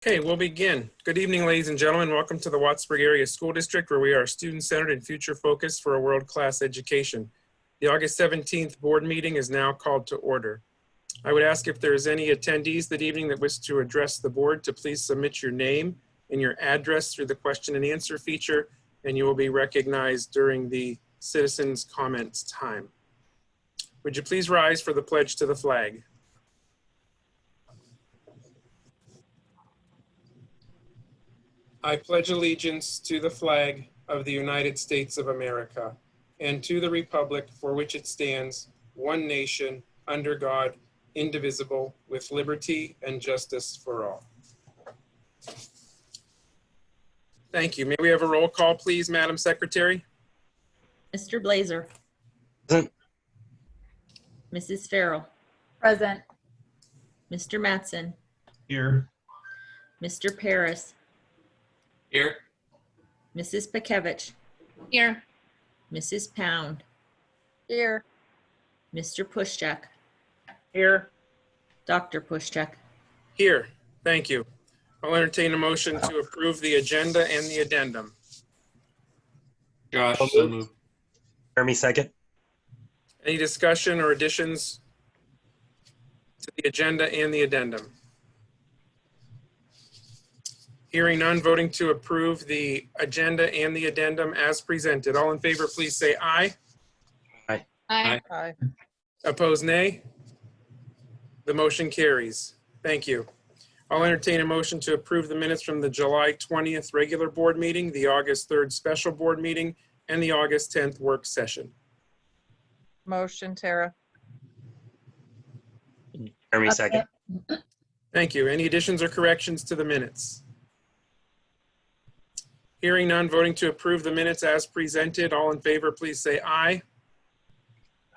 Okay, we'll begin. Good evening, ladies and gentlemen. Welcome to the Wattsburg Area School District, where we are student-centered and future-focused for a world-class education. The August 17th board meeting is now called to order. I would ask if there's any attendees that evening that wish to address the board to please submit your name and your address through the question and answer feature, and you will be recognized during the citizens' comments time. Would you please rise for the pledge to the flag? I pledge allegiance to the flag of the United States of America and to the republic for which it stands, one nation, under God, indivisible, with liberty and justice for all. Thank you. May we have a roll call, please, Madam Secretary? Mr. Blazer. Present. Mrs. Farrell. Present. Mr. Mattson. Here. Mr. Paris. Here. Mrs. Pakevich. Here. Mrs. Pound. Here. Mr. Pushchek. Here. Dr. Pushchek. Here. Thank you. I'll entertain a motion to approve the agenda and the addendum. Josh, so moved. Jeremy, second. Any discussion or additions to the agenda and the addendum? Hearing none, voting to approve the agenda and the addendum as presented. All in favor, please say aye. Aye. Aye. Aye. Opposed, nay. The motion carries. Thank you. I'll entertain a motion to approve the minutes from the July 20th regular board meeting, the August 3rd special board meeting, and the August 10th work session. Motion, Tara. Jeremy, second. Thank you. Any additions or corrections to the minutes? Hearing none, voting to approve the minutes as presented. All in favor, please say aye.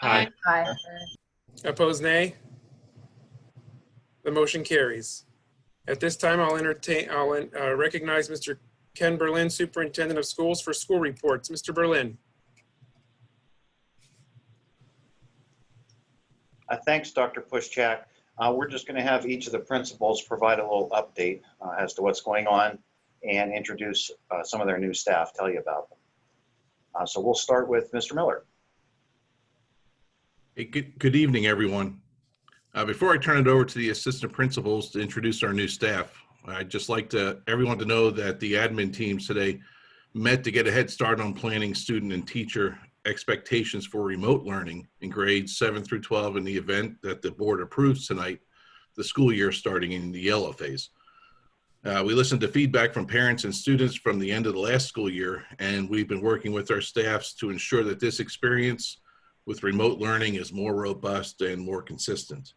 Aye. Aye. Opposed, nay. The motion carries. At this time, I'll recognize Mr. Ken Berlin, Superintendent of Schools, for school reports. Mr. Berlin. Thanks, Dr. Pushchak. We're just going to have each of the principals provide a little update as to what's going on and introduce some of their new staff, tell you about them. So we'll start with Mr. Miller. Hey, good evening, everyone. Before I turn it over to the assistant principals to introduce our new staff, I'd just like everyone to know that the admin teams today met to get a head start on planning student and teacher expectations for remote learning in grades 7 through 12 in the event that the board approves tonight, the school year starting in the yellow phase. We listened to feedback from parents and students from the end of the last school year, and we've been working with our staffs to ensure that this experience with remote learning is more robust and more consistent.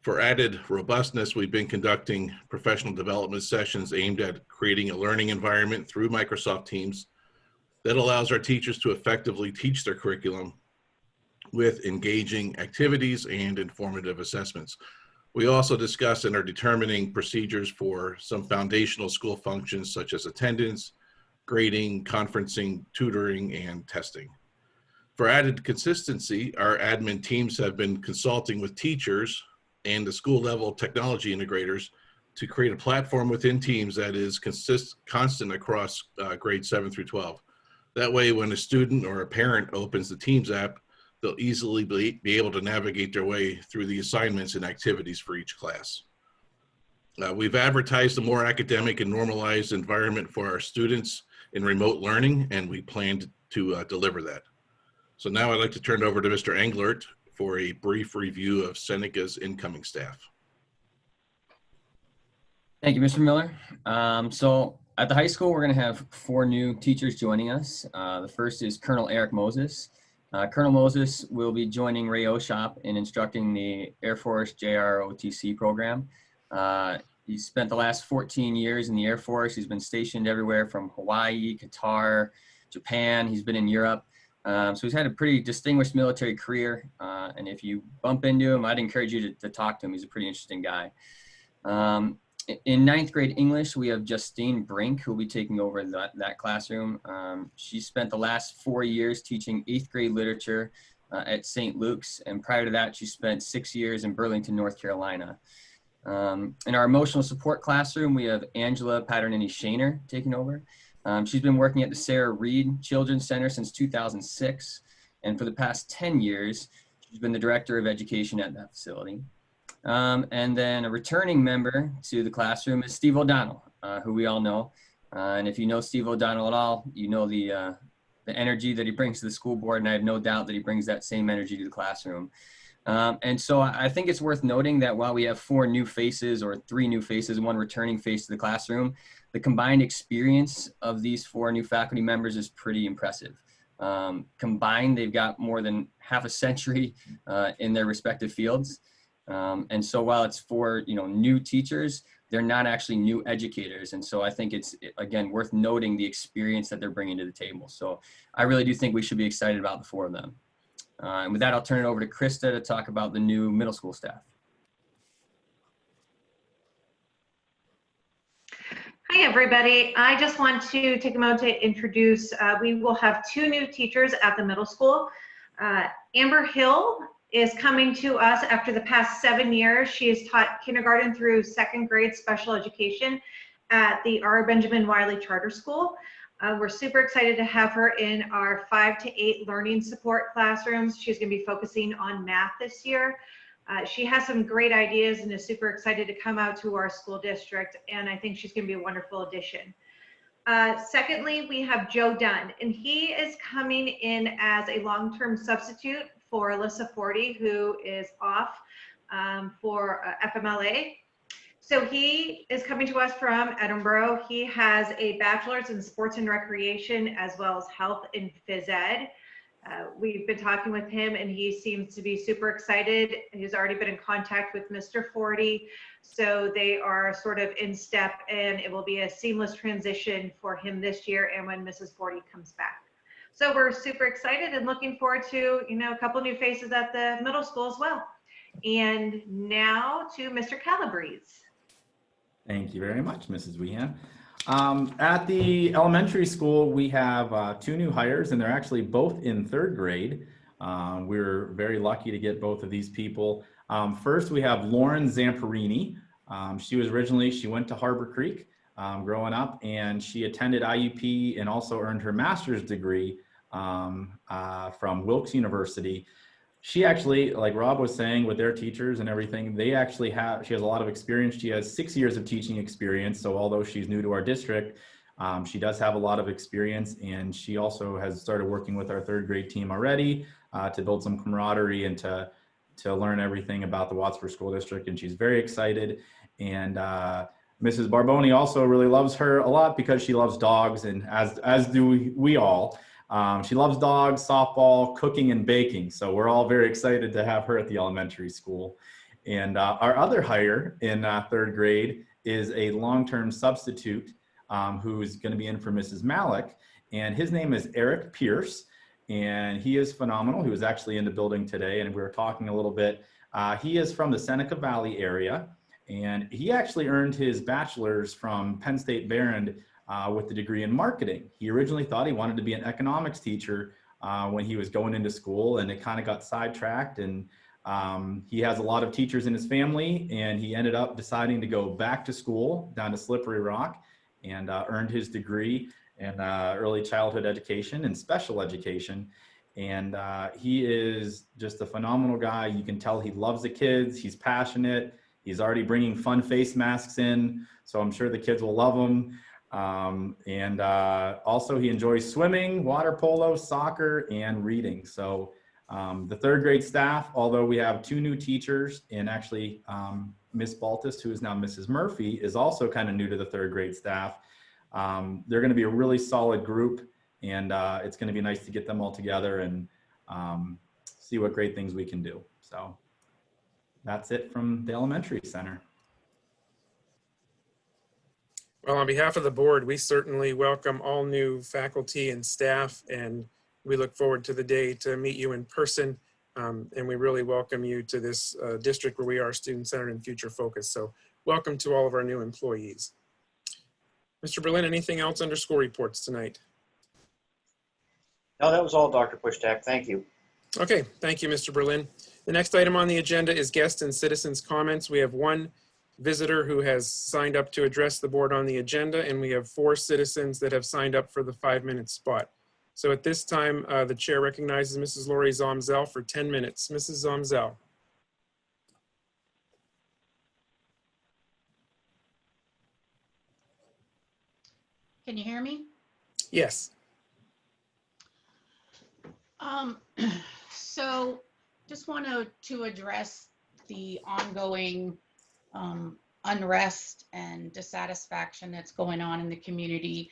For added robustness, we've been conducting professional development sessions aimed at creating a learning environment through Microsoft Teams that allows our teachers to effectively teach their curriculum with engaging activities and informative assessments. We also discussed and are determining procedures for some foundational school functions such as attendance, grading, conferencing, tutoring, and testing. For added consistency, our admin teams have been consulting with teachers and the school level technology integrators to create a platform within Teams that is constant across grades 7 through 12. That way, when a student or a parent opens the Teams app, they'll easily be able to navigate their way through the assignments and activities for each class. We've advertised a more academic and normalized environment for our students in remote learning, and we plan to deliver that. So now I'd like to turn it over to Mr. Englert for a brief review of Seneca's incoming staff. Thank you, Mr. Miller. So at the high school, we're going to have 4 new teachers joining us. The first is Colonel Eric Moses. Colonel Moses will be joining Ray Oshop in instructing the Air Force JROTC program. He's spent the last 14 years in the Air Force. He's been stationed everywhere from Hawaii, Qatar, Japan. He's been in Europe. So he's had a pretty distinguished military career. And if you bump into him, I'd encourage you to talk to him. He's a pretty interesting guy. In 9th grade English, we have Justine Brink, who will be taking over that classroom. She spent the last 4 years teaching 8th grade literature at St. Luke's. And prior to that, she spent 6 years in Burlington, North Carolina. In our emotional support classroom, we have Angela Paternini Shaner taking over. She's been working at the Sarah Reed Children's Center since 2006. And for the past 10 years, she's been the director of education at that facility. And then a returning member to the classroom is Steve O'Donnell, who we all know. And if you know Steve O'Donnell at all, you know the energy that he brings to the school board, and I have no doubt that he brings that same energy to the classroom. And so I think it's worth noting that while we have 4 new faces or 3 new faces, 1 returning face to the classroom, the combined experience of these 4 new faculty members is pretty impressive. Combined, they've got more than half a century in their respective fields. And so while it's 4, new teachers, they're not actually new educators. And so I think it's, again, worth noting the experience that they're bringing to the table. So I really do think we should be excited about the 4 of them. And with that, I'll turn it over to Krista to talk about the new middle school staff. Hi, everybody. I just want to take a moment to introduce, we will have 2 new teachers at the middle school. Amber Hill is coming to us after the past 7 years. She has taught kindergarten through 2nd grade special education at the R. Benjamin Wiley Charter School. We're super excited to have her in our 5 to 8 learning support classrooms. She's going to be focusing on math this year. She has some great ideas and is super excited to come out to our school district, and I think she's going to be a wonderful addition. Secondly, we have Joe Dunn, and he is coming in as a long-term substitute for Alyssa Forty, who is off for FMLA. So he is coming to us from Edinburgh. He has a bachelor's in sports and recreation as well as health and phys ed. We've been talking with him and he seems to be super excited. He's already been in contact with Mr. Forty. So they are sort of in step and it will be a seamless transition for him this year and when Mrs. Forty comes back. So we're super excited and looking forward to, a couple new faces at the middle school as well. And now to Mr. Calabrese. Thank you very much, Mrs. Wehan. At the elementary school, we have 2 new hires, and they're actually both in 3rd grade. We're very lucky to get both of these people. First, we have Lauren Zamparini. She went to Harbor Creek growing up, and she attended IUP and also earned her master's degree from Wilkes University. She actually, like Rob was saying, with their teachers and everything, she has a lot of experience. She has 6 years of teaching experience. So although she's new to our district, she does have a lot of experience. And she also has started working with our 3rd grade team already to build some camaraderie and to learn everything about the Wattsburg School District. And she's very excited. And Mrs. Barboni also really loves her a lot because she loves dogs, and as do we all. She loves dogs, softball, cooking, and baking. So we're all very excited to have her at the elementary school. And our other hire in 3rd grade is a long-term substitute who's going to be in for Mrs. Malik. And his name is Eric Pierce. And he is phenomenal. He was actually in the building today, and we were talking a little bit. He is from the Seneca Valley area. And he actually earned his bachelor's from Penn State Behrend with the degree in marketing. He originally thought he wanted to be an economics teacher when he was going into school, and it kind of got sidetracked. And he has a lot of teachers in his family, and he ended up deciding to go back to school down to Slippery Rock and earned his degree in early childhood education and special education. And he is just a phenomenal guy. You can tell he loves the kids. He's passionate. He's already bringing fun face masks in, so I'm sure the kids will love him. Also he enjoys swimming, water polo, soccer, and reading. So the 3rd grade staff, although we have 2 new teachers, and actually Miss Baltus, who is now Mrs. Murphy, is also kind of new to the 3rd grade staff. They're going to be a really solid group, and it's going to be nice to get them all together and see what great things we can do. So that's it from the elementary center. Well, on behalf of the board, we certainly welcome all new faculty and staff, and we look forward to the day to meet you in person. And we really welcome you to this district where we are student-centered and future-focused. So welcome to all of our new employees. Mr. Berlin, anything else under school reports tonight? No, that was all, Dr. Pushtak. Thank you. Okay, thank you, Mr. Berlin. The next item on the agenda is guest and citizens comments. We have one visitor who has signed up to address the board on the agenda, and we have 4 citizens that have signed up for the 5-minute spot. So at this time, the chair recognizes Mrs. Lori Zomzel for 10 minutes. Mrs. Zomzel. Can you hear me? Yes. So just want to address the ongoing unrest and dissatisfaction that's going on in the community.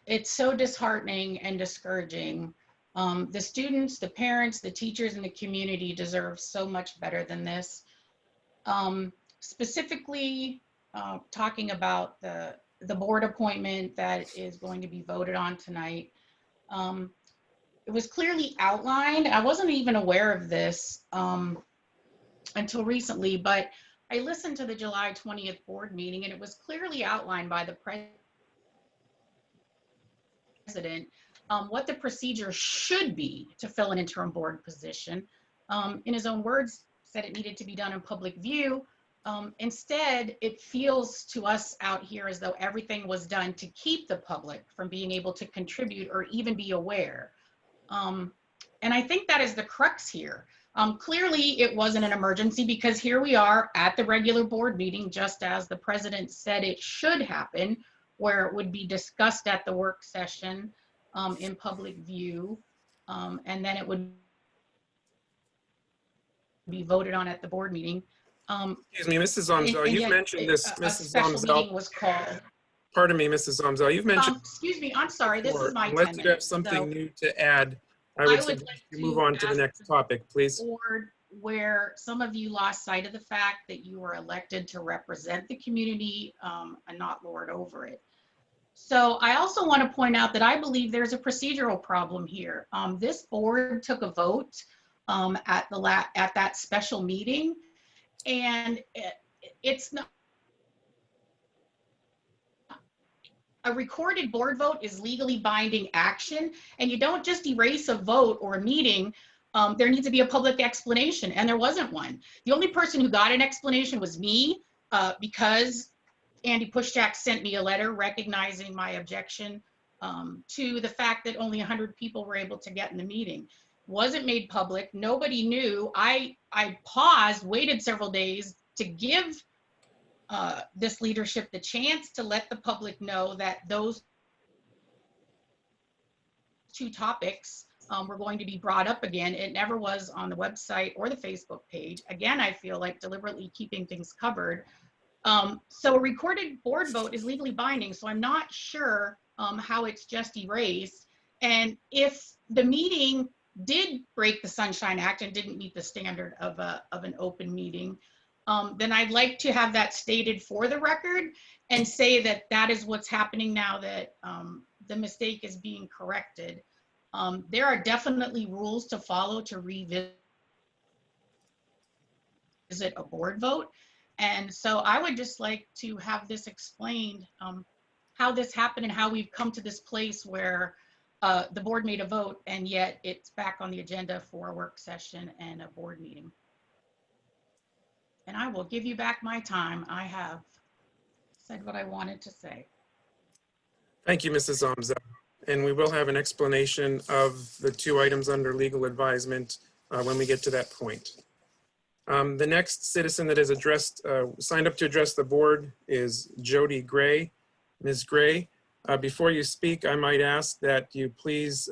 It's so disheartening and discouraging. The students, the parents, the teachers, and the community deserve so much better than this. Specifically, talking about the board appointment that is going to be voted on tonight. It was clearly outlined. I wasn't even aware of this until recently, but I listened to the July 20th board meeting, and it was clearly outlined by the president what the procedure should be to fill an interim board position. In his own words, said it needed to be done in public view. Instead, it feels to us out here as though everything was done to keep the public from being able to contribute or even be aware. And I think that is the crux here. Clearly, it wasn't an emergency because here we are at the regular board meeting, just as the president said it should happen, where it would be discussed at the work session in public view, and then it would be voted on at the board meeting. Excuse me, Mrs. Zomzel, you've mentioned this, A Mrs. special meeting Zomzel. was called. Pardon me, Mrs. Zomzel, you've mentioned. Excuse me, I'm sorry, this is my 10 Unless you have minutes. something So new to add, I I would would suggest like you to move on to the ask next topic, please. board where some of you lost sight of the fact that you were elected to represent the community and not lord over it. So I also want to point out that I believe there's a procedural problem here. This board took a vote at that special meeting, and it's not. A recorded board vote is legally binding action, and you don't just erase a vote or a meeting. There needs to be a public explanation, and there wasn't one. The only person who got an explanation was me, because Andy Pushchak sent me a letter recognizing my objection to the fact that only 100 people were able to get in the meeting. Wasn't made public. Nobody knew. I paused, waited several days to give this leadership the chance to let the public know that those 2 topics were going to be brought up again. It never was on the website or the Facebook page. Again, I feel like deliberately keeping things covered. So a recorded board vote is legally binding, so I'm not sure how it's just erased. And if the meeting did break the Sunshine Act and didn't meet the standard of an open meeting, then I'd like to have that stated for the record and say that that is what's happening now, that the mistake is being corrected. There are definitely rules to follow to revisit a board vote. And so I would just like to have this explained, how this happened and how we've come to this place where the board made a vote and yet it's back on the agenda for a work session and a board meeting. And I will give you back my time. I have said what I wanted to say. Thank you, Mrs. Zomzel. And we will have an explanation of the 2 items under legal advisement when we get to that point. The next citizen that has signed up to address the board is Jody Gray. Ms. Gray, before you speak, I might ask that you please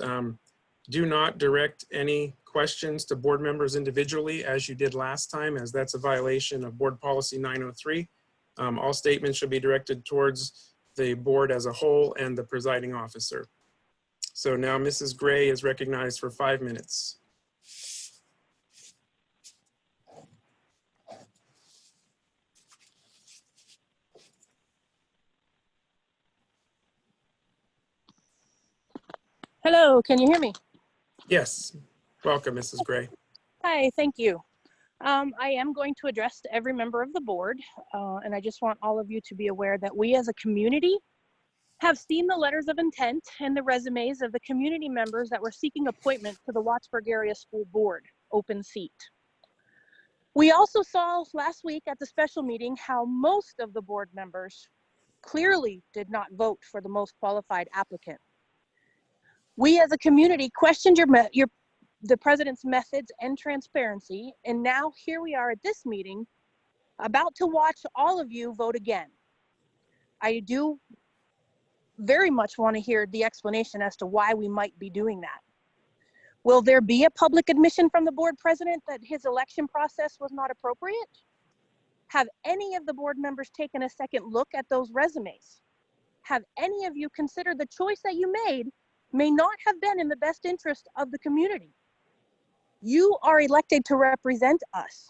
do not direct any questions to board members individually as you did last time, as that's a violation of Board Policy 903. All statements should be directed towards the board as a whole and the presiding officer. So now Mrs. Gray is recognized for 5 minutes. Hello, can you hear me? Yes, welcome, Mrs. Gray. Hi, thank you. I am going to address every member of the board, and I just want all of you to be aware that we as a community have seen the letters of intent and the resumes of the community members that were seeking appointment to the Wattsburg Area School Board open seat. We also saw last week at the special meeting how most of the board members clearly did not vote for the most qualified applicant. We as a community questioned the president's methods and transparency, and now here we are at this meeting about to watch all of you vote again. I do very much want to hear the explanation as to why we might be doing that. Will there be a public admission from the board president that his election process was not appropriate? Have any of the board members taken a second look at those resumes? Have any of you considered the choice that you made may not have been in the best interest of the community? You are elected to represent us.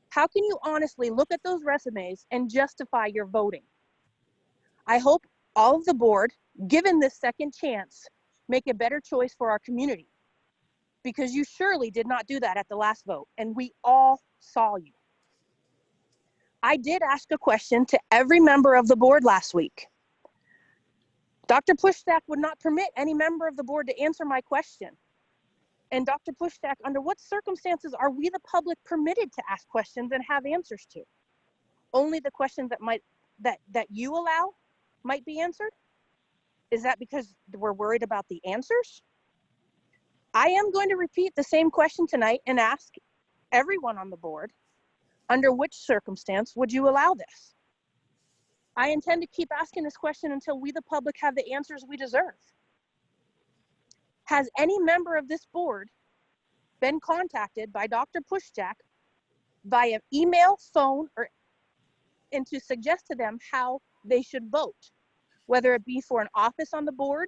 How can you honestly look at those resumes and justify your voting? I hope all of the board, given this second chance, make a better choice for our community, because you surely did not do that at the last vote, and we all saw you. I did ask a question to every member of the board last week. Dr. Pushstack would not permit any member of the board to answer my question. And Dr. Pushstack, under what circumstances are we the public permitted to ask questions and have answers to? Only the questions that you allow might be answered? Is that because we're worried about the answers? I am going to repeat the same question tonight and ask everyone on the board, under which circumstance would you allow this? I intend to keep asking this question until we, the public, have the answers we deserve. Has any member of this board been contacted by Dr. Pushstack via email, phone, and to suggest to them how they should vote, whether it be for an office on the board,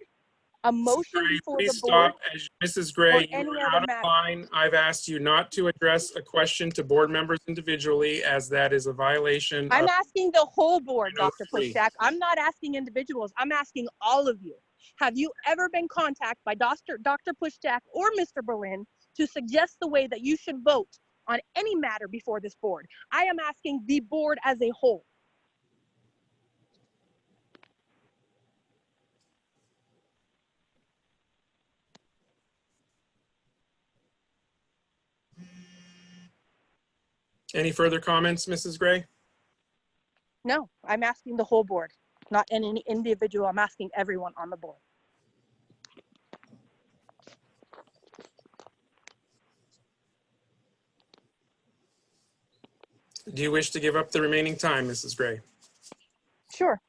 a motion before Please the board, stop. Mrs. Gray, any you are other out of matter. line. I've asked you not to address a question to board members individually, as that is a violation I'm of asking the whole board, Dr. 3. Pushstack. I'm not asking individuals. I'm asking all of you. Have you ever been contacted by Dr. Pushstack or Mr. Berlin to suggest the way that you should vote on any matter before this board? I am asking the board as a whole. Any further comments, Mrs. Gray? No, I'm asking the whole board, not any individual. I'm asking everyone on the board. Do you wish to give up the remaining time, Mrs. Gray? Sure.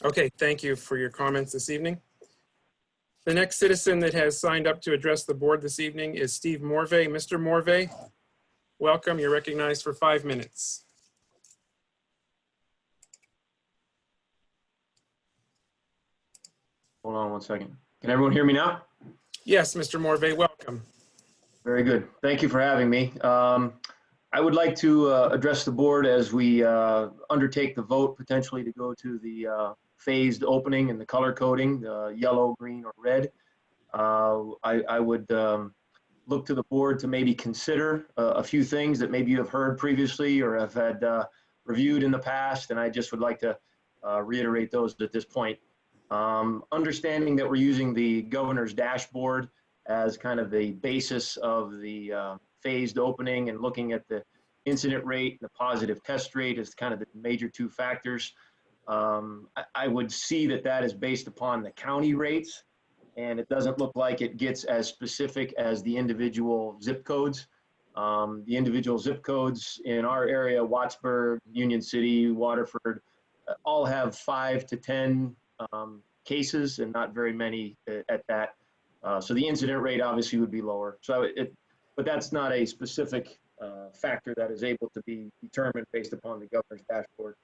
Okay, thank you for your comments this evening. The next citizen that has signed up to address the board this evening is Steve Morvay. Mr. Morvay, welcome. You're recognized for 5 minutes. Hold on one second. Can everyone hear me now? Yes, Mr. Morvay, welcome. Very good. Thank you for having me. I would like to address the board as we undertake the vote potentially to go to the phased opening and the color coding, yellow, green, or red. I would look to the board to maybe consider a few things that maybe you have heard previously or have had reviewed in the past, and I just would like to reiterate those at this point. Understanding that we're using the governor's dashboard as kind of the basis of the phased opening and looking at the incident rate and the positive test rate as kind of the major two factors. I would see that that is based upon the county rates, and it doesn't look like it gets as specific as the individual zip codes. The individual zip codes in our area, Wattsburg, Union City, Waterford, all have 5 to 10 cases and not very many at that. So the incident rate obviously would be lower. So but that's not a specific factor that is able to be determined based upon the governor's dashboard.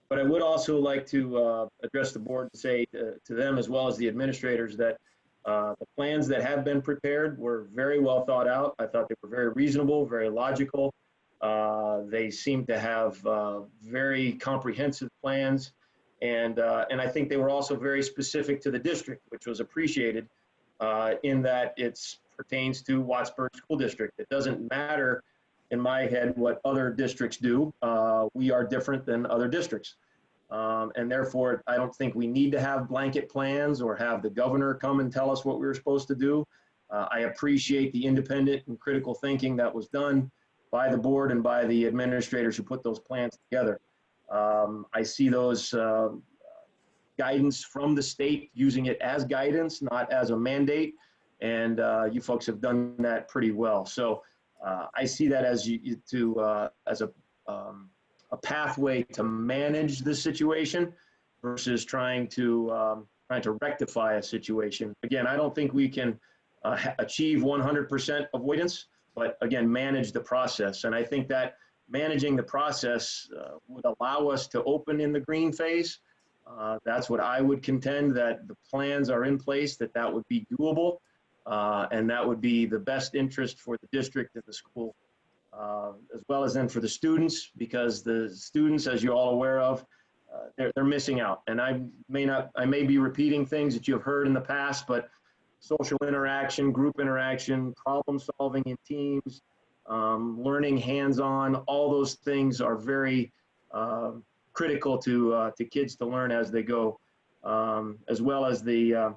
But I would also like to address the board to say to them as well as the administrators that the plans that have been prepared were very well thought out. I thought they were very reasonable, very logical. They seem to have very comprehensive plans. And I think they were also very specific to the district, which was appreciated in that it pertains to Wattsburg School District. It doesn't matter in my head what other districts do. We are different than other districts. And therefore, I don't think we need to have blanket plans or have the governor come and tell us what we were supposed to do. I appreciate the independent and critical thinking that was done. by the board and by the administrators who put those plans together. I see those guidance from the state, using it as guidance, not as a mandate. And you folks have done that pretty well. So I see that as a pathway to manage the situation versus trying to rectify a situation. Again, I don't think we can achieve 100% avoidance, but again, manage the process. And I think that managing the process would allow us to open in the green phase. That's what I would contend, that the plans are in place, that would be doable. And that would be the best interest for the district and the school, as well as then for the students, because the students, as you're all aware of, they're missing out. And I may be repeating things that you have heard in the past, but social interaction, group interaction, problem solving in teams, learning hands-on, all those things are very critical to kids to learn as they go, as well as the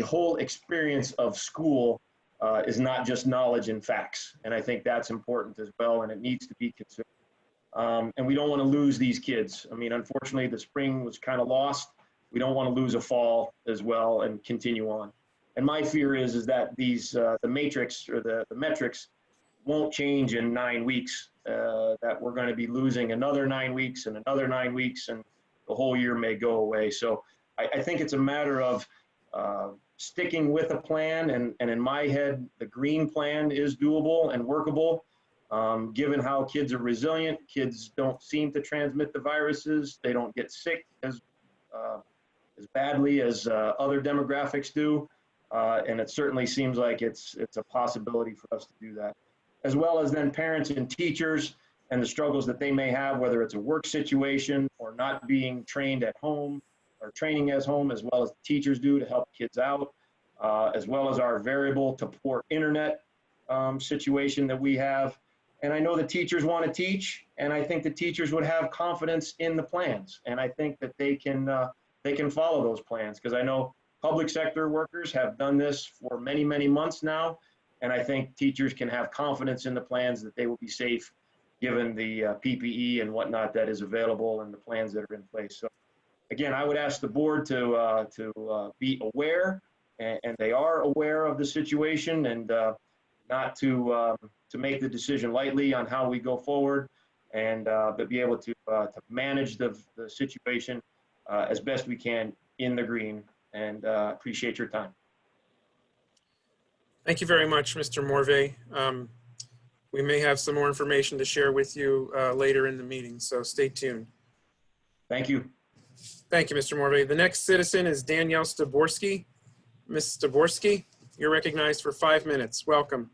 whole experience of school is not just knowledge and facts. And I think that's important as well, and it needs to be considered. And we don't want to lose these kids. I mean, unfortunately, the spring was kind of lost. We don't want to lose a fall as well and continue on. And my fear is that these the matrix or the metrics won't change in 9 weeks, that we're going to be losing another 9 weeks and another 9 weeks, and the whole year may go away. So I think it's a matter of sticking with a plan, and in my head, the green plan is doable and workable. Given how kids are resilient, kids don't seem to transmit the viruses. They don't get sick as badly as other demographics do. And it certainly seems like it's a possibility for us to do that. As well as then parents and teachers and the struggles that they may have, whether it's a work situation or not being trained at home or training as home, as well as teachers do to help kids out, as well as our variable to poor internet situation that we have. And I know the teachers want to teach, and I think the teachers would have confidence in the plans. And I think that they can follow those plans, because I know public sector workers have done this for many, many months now. And I think teachers can have confidence in the plans that they will be safe given the PPE and whatnot that is available and the plans that are in place. So again, I would ask the board to be aware, and they are aware of the situation, and not to make the decision lightly on how we go forward, and but be able to manage the situation as best we can in the green. And appreciate your time. Thank you very much, Mr. Morvay. We may have some more information to share with you later in the meeting, so stay tuned. Thank you. Thank you, Mr. Morvay. The next citizen is Danielle Staborski. Ms. Staborski, you're recognized for 5 minutes. Welcome.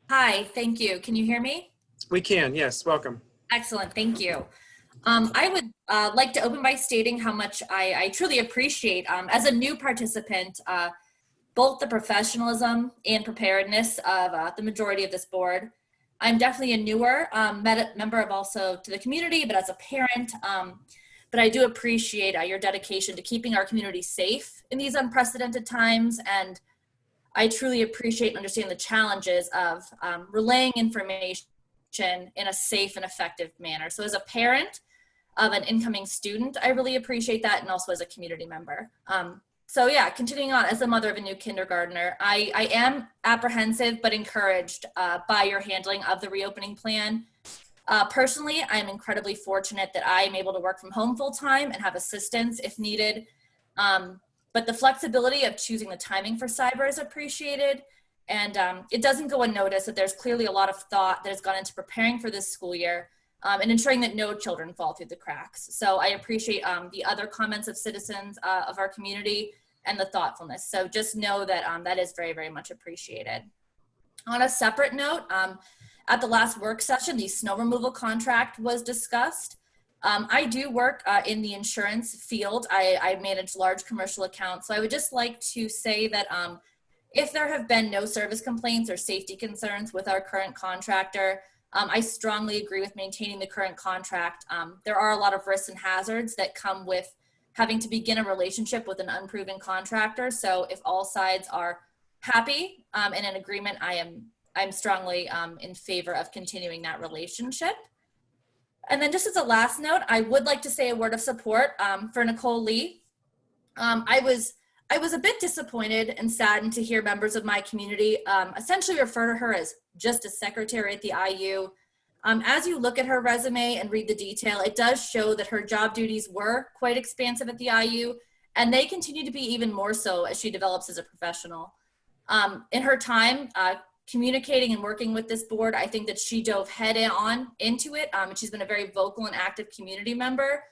Hi, thank you. Can you hear me? We can, yes, welcome. Excellent, thank you. I would like to open by stating how much I truly appreciate, as a new participant, both the professionalism and preparedness of the majority of this board. I'm definitely a newer member of also to the community, but as a parent, but I do appreciate your dedication to keeping our community safe in these unprecedented times. And I truly appreciate and understand the challenges of relaying information in a safe and effective manner. So as a parent of an incoming student, I really appreciate that, and also as a community member. So yeah, continuing on, as a mother of a new kindergartner, I am apprehensive but encouraged by your handling of the reopening plan. Personally, I'm incredibly fortunate that I am able to work from home full time and have assistance if needed. But the flexibility of choosing the timing for cyber is appreciated. And it doesn't go unnoticed that there's clearly a lot of thought that has gone into preparing for this school year and ensuring that no children fall through the cracks. So I appreciate the other comments of citizens of our community and the thoughtfulness. So just know that that is very, very much appreciated. On a separate note, at the last work session, the snow removal contract was discussed. I do work in the insurance field. I manage large commercial accounts. So I would just like to say that if there have been no service complaints or safety concerns with our current contractor, I strongly agree with maintaining the current contract. There are a lot of risks and hazards that come with having to begin a relationship with an unproven contractor. So if all sides are happy and in agreement, I am I'm strongly in favor of continuing that relationship. And then just as a last note, I would like to say a word of support for Nicole Lee. I was a bit disappointed and saddened to hear members of my community essentially refer to her as just a secretary at the IU. As you look at her resume and read the detail, it does show that her job duties were quite expansive at the IU, and they continue to be even more so as she develops as a professional. In her time communicating and working with this board, I think that she dove head on into it, and she's been a very vocal and active community member.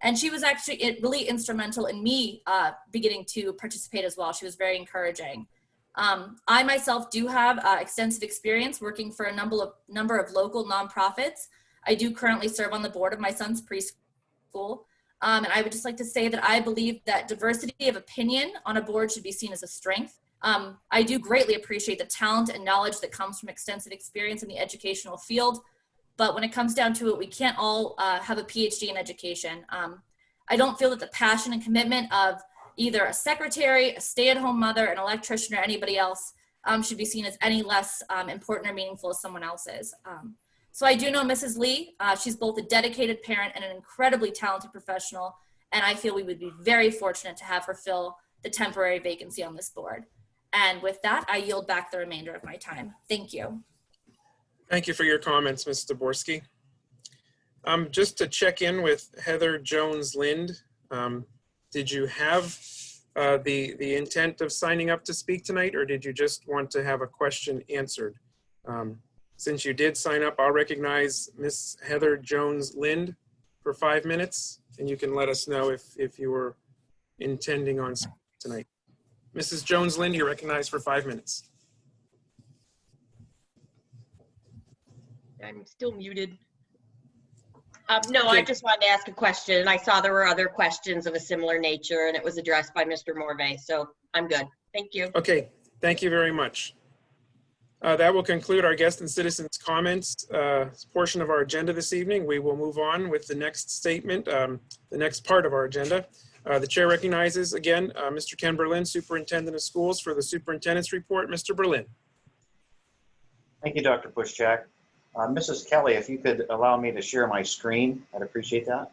And she was actually really instrumental in me beginning to participate as well. She was very encouraging. I myself do have extensive experience working for a number of local nonprofits. I do currently serve on the board of my son's preschool. And I would just like to say that I believe that diversity of opinion on a board should be seen as a strength. I do greatly appreciate the talent and knowledge that comes from extensive experience in the educational field. But when it comes down to it, we can't all have a PhD in education. I don't feel that the passion and commitment of either a secretary, a stay-at-home mother, an electrician, or anybody else should be seen as any less important or meaningful as someone else's. So I do know Mrs. Lee. She's both a dedicated parent and an incredibly talented professional, and I feel we would be very fortunate to have her fill the temporary vacancy on this board. And with that, I yield back the remainder of my time. Thank you. Thank you for your comments, Ms. Zaborski. Just to check in with Heather Jones-Lind, did you have the intent of signing up to speak tonight, or did you just want to have a question answered? Since you did sign up, I'll recognize Ms. Heather Jones-Lind for 5 minutes, and you can let us know if you were intending on speaking tonight. Mrs. Jones-Lind, you're recognized for 5 minutes. I'm still muted. No, I just wanted to ask a question. I saw there were other questions of a similar nature, and it was addressed by Mr. Morvay, so I'm good. Thank you. Okay, thank you very much. That will conclude our guest and citizens comments portion of our agenda this evening. We will move on with the next statement, the next part of our agenda. The chair recognizes again Mr. Ken Berlin, Superintendent of Schools, for the superintendent's report. Mr. Berlin. Thank you, Dr. Pushchak. Mrs. Kelly, if you could allow me to share my screen, I'd appreciate that.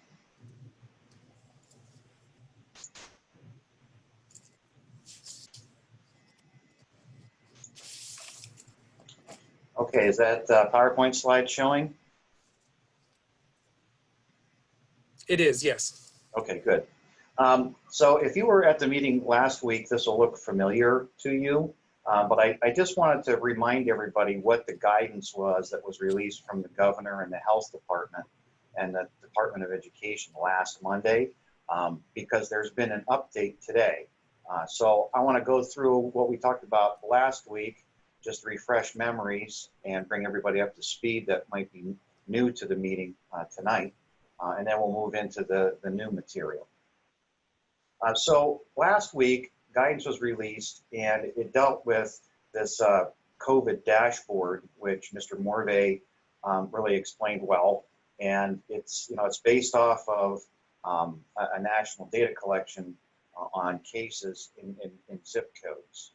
Okay, is that PowerPoint slide showing? It is, yes. Okay, good. So if you were at the meeting last week, this will look familiar to you. But I just wanted to remind everybody what the guidance was that was released from the governor and the health department and the Department of Education last Monday, because there's been an update today. So I want to go through what we talked about last week, just refresh memories and bring everybody up to speed that might be new to the meeting tonight. And then we'll move into the new material. So last week, guidance was released, and it dealt with this COVID dashboard, which Mr. Morvay really explained well. And it's based off of a national data collection on cases in zip codes.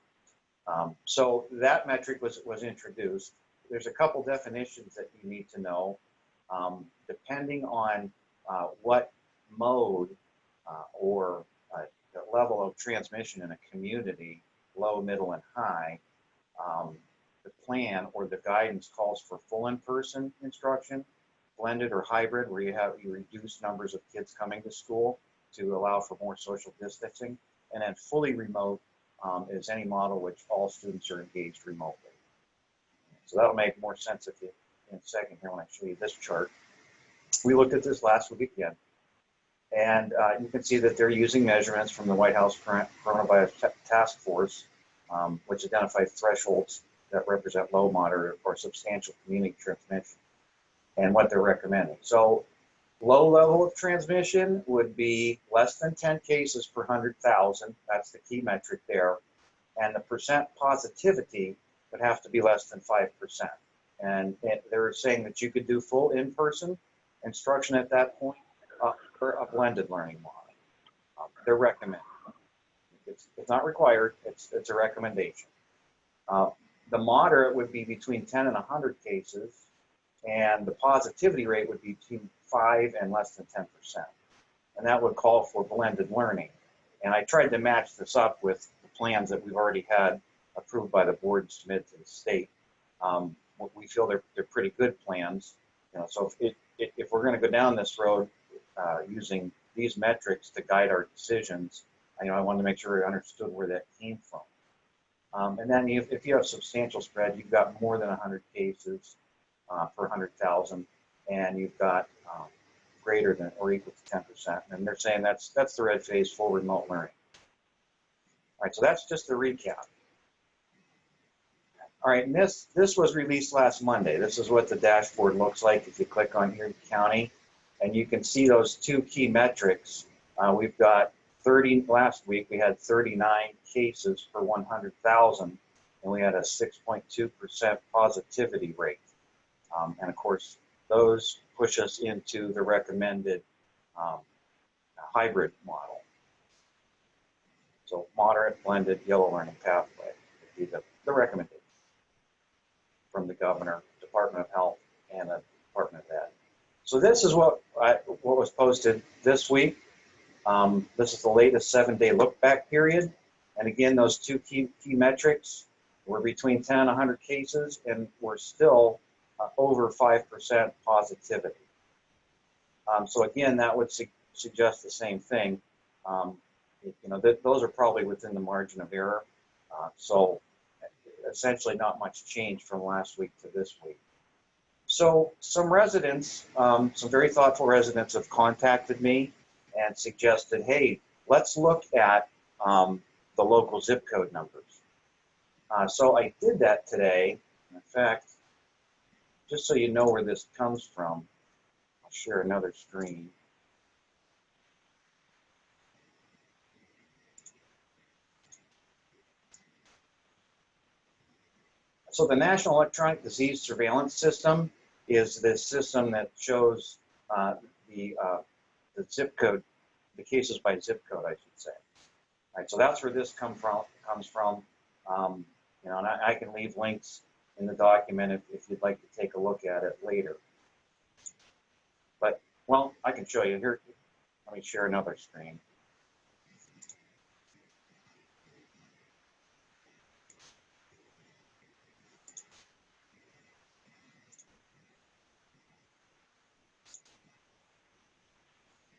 So that metric was introduced. There's a couple definitions that you need to know. Depending on what mode or the level of transmission in a community, low, middle, and high, the plan or the guidance calls for full in-person instruction, blended or hybrid, where you reduce numbers of kids coming to school to allow for more social distancing, and then fully remote is any model which all students are engaged remotely. So that'll make more sense in a second here when I show you this chart. We looked at this last week again. And you can see that they're using measurements from the White House Coronavirus Task Force, which identified thresholds that represent low, moderate, or substantial community transmission, and what they're recommending. So low level of transmission would be less than 10 cases per 100,000. That's the key metric there. And the percent positivity would have to be less than 5%. And they're saying that you could do full in-person instruction at that point, for a blended learning model. They're recommending. It's not required, it's a recommendation. The moderate would be between 10 and 100 cases, and the positivity rate would be between 5 and less than 10%. And that would call for blended learning. And I tried to match this up with the plans that we've already had approved by the board and submitted to the state. We feel they're pretty good plans. So if we're going to go down this road using these metrics to guide our decisions, I wanted to make sure we understood where that came from. And then if you have substantial spread, you've got more than 100 cases per 100,000, and you've got greater than or equal to 10%. And they're saying that's the red phase, full remote learning. All right, so that's just a recap. All right, and this was released last Monday. This is what the dashboard looks like if you click on Erie County, and you can see those two key metrics. We've got 30, last week we had 39 cases per 100,000, and we had a 6.2% positivity rate. And of course, those push us into the recommended hybrid model. So moderate, blended, yellow learning pathway would be the recommendation from the governor, Department of Health, and the Department of Ed. So this is what was posted this week. This is the latest 7-day look back period. And again, those two key metrics were between 10 and 100 cases, and we're still over 5% positivity. So again, that would suggest the same thing. Those are probably within the margin of error. So essentially not much change from last week to this week. So some residents, some very thoughtful residents have contacted me and suggested, hey, let's look at the local zip code numbers. So I did that today. In fact, just so you know where this comes from, I'll share another screen. So the National Electronic Disease Surveillance System is this system that shows the zip code, the cases by zip code, I should say. All right, so that's where this comes from. And I can leave links in the document if you'd like to take a look at it later. But, well, I can show you here. Let me share another screen.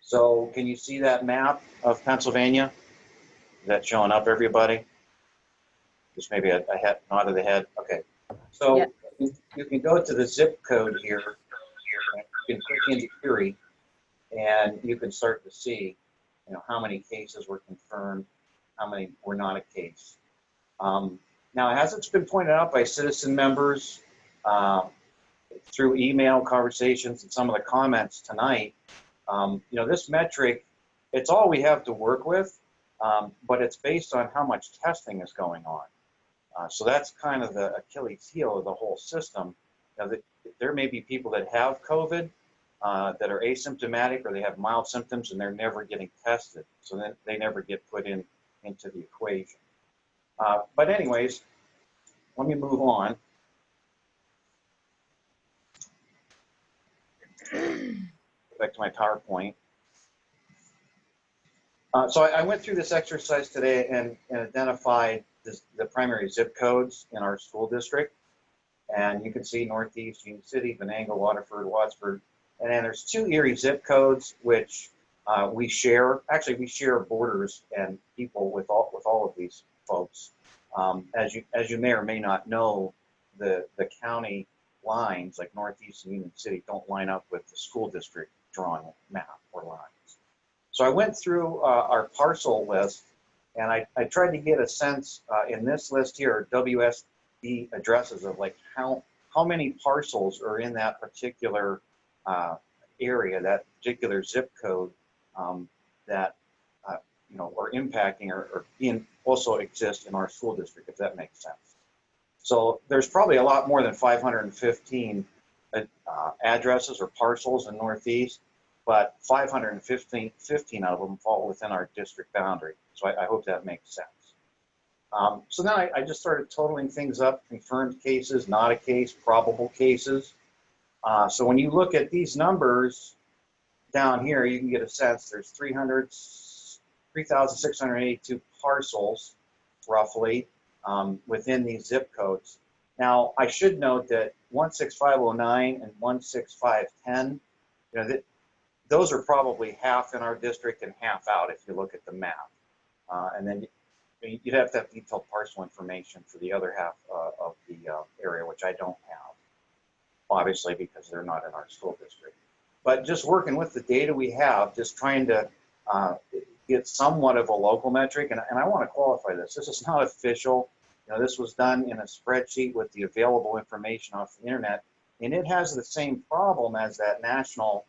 So can you see that map of Pennsylvania? Is that showing up, everybody? Just maybe a nod of the head. Okay. So yeah. you can go to the zip code here. And you can click into Erie, and you can start to see, how many cases were confirmed, how many were not a case. Now, as it's been pointed out by citizen members through email conversations and some of the comments tonight, this metric, it's all we have to work with, but it's based on how much testing is going on. So that's kind of the Achilles heel of the whole system. There may be people that have COVID that are asymptomatic, or they have mild symptoms and they're never getting tested. So then they never get put into the equation. But anyways, let me move on. Back to my PowerPoint. So I went through this exercise today and identified the primary zip codes in our school district. And you can see Northeast, Union City, Venango, Waterford, Wattsburg. And then there's 2 Erie zip codes, which we share. Actually, we share borders and people with all of these folks. As you may or may not know, the county lines, like Northeast and Union City, don't line up with the school district drawing map or lines. So I went through our parcel list, and I tried to get a sense in this list here, WSD addresses of like how many parcels are in that particular area, that particular zip code that are impacting or being also exist in our school district, if that makes sense. So there's probably a lot more than 515 addresses or parcels in Northeast, but 515 of them fall within our district boundary. So I hope that makes sense. So then I just started totaling things up, confirmed cases, not a case, probable cases. So when you look at these numbers down here, you can get a sense there's 3,682 parcels roughly within these zip codes. Now, I should note that 16509 and 16510, those are probably half in our district and half out if you look at the map. And then you'd have to have detailed parcel information for the other half of the area, which I don't have, obviously, because they're not in our school district. But just working with the data we have, just trying to get somewhat of a local metric, and I want to qualify this. This is not official. This was done in a spreadsheet with the available information off the internet, and it has the same problem as that national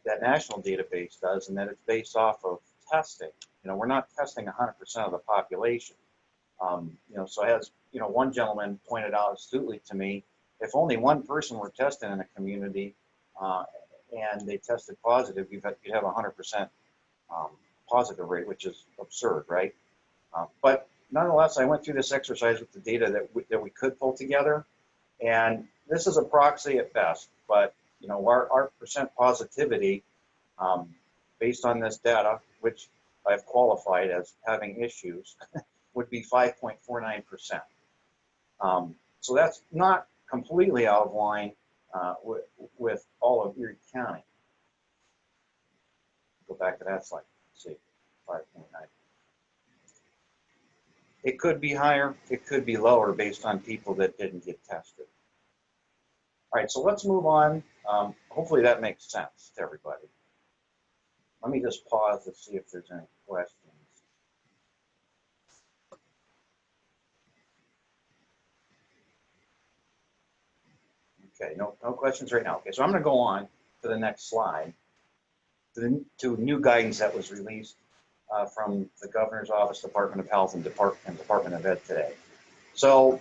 database does, in that it's based off of testing. We're not testing 100% of the population. So as one gentleman pointed out astutely to me, if only one person were tested in a community and they tested positive, you'd have 100% positive rate, which is absurd, right? But nonetheless, I went through this exercise with the data that we could pull together, and this is a proxy at best. But our percent positivity based on this data, which I've qualified as having issues, would be 5.49%. So that's not completely out of line with all of Erie County. Go back to that slide. See, 5.9. It could be higher, it could be lower based on people that didn't get tested. All right, so let's move on. Hopefully that makes sense to everybody. Let me just pause to see if there's any questions. Okay, no questions right now. Okay, so I'm going to go on to the next slide, to new guidance that was released from the Governor's Office, Department of Health, and Department of Ed today. So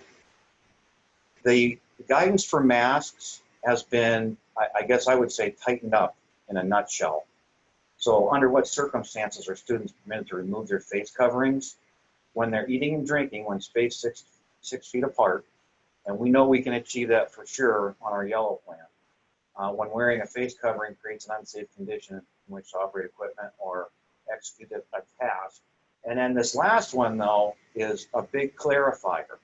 the guidance for masks has been, I guess I would say, tightened up in a nutshell. So under what circumstances are students permitted to remove their face coverings? When they're eating and drinking, when spaced 6 feet apart, and we know we can achieve that for sure on our yellow plan. When wearing a face covering creates an unsafe condition in which to operate equipment or execute a task. And then this last one, though, is a big clarifier.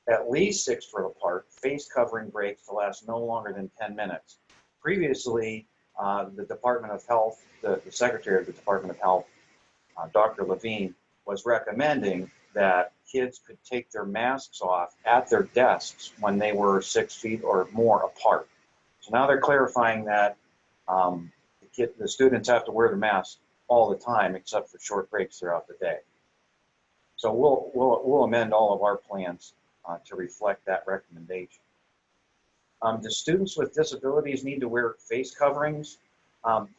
At least 6 foot apart, face covering breaks to last no longer than 10 minutes. Previously, the Department of Health, the Secretary of the Department of Health, Dr. Levine, was recommending that kids could take their masks off at their desks when they were 6 feet or more apart. So now they're clarifying that the students have to wear the mask all the time except for short breaks throughout the day. So we'll amend all of our plans to reflect that recommendation. Do students with disabilities need to wear face coverings?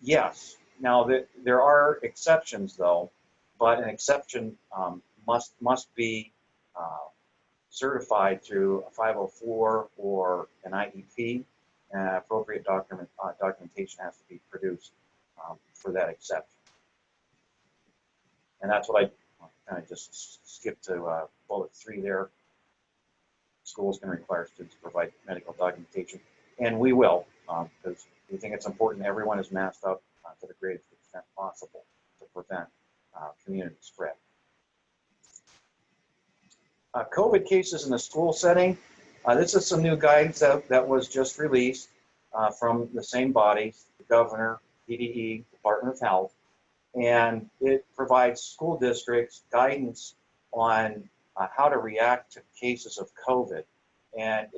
Yes. Now there are exceptions though, but an exception must be certified through a 504 or an IEP, and appropriate documentation has to be produced for that exception. And that's what I kind of just skipped to bullet 3 there. Schools can require students to provide medical documentation, and we will, because we think it's important everyone is masked up to the greatest extent possible to prevent community spread. COVID cases in the school setting. This is some new guidance that was just released from the same bodies, the governor, PDE, Department of Health, and it provides school districts guidance on how to react to cases of COVID. And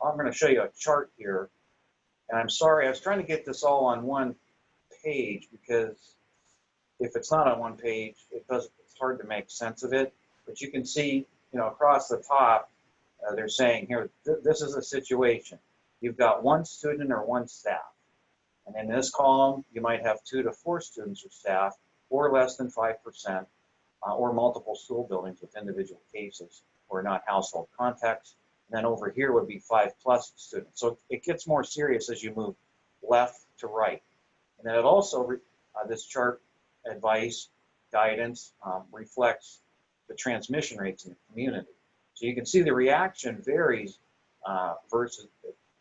I'm going to show you a chart here. And I'm sorry, I was trying to get this all on one page, because if it's not on one page, it's hard to make sense of it. But you can see, across the top, they're saying here, this is a situation. You've got one student or one staff. And in this column, you might have 2 to 4 students or staff, or less than 5%, or multiple school buildings with individual cases, or not household contacts. And then over here would be 5+ students. So it gets more serious as you move left to right. And then it also, this chart advice, guidance, reflects the transmission rates in the community. So you can see the reaction varies versus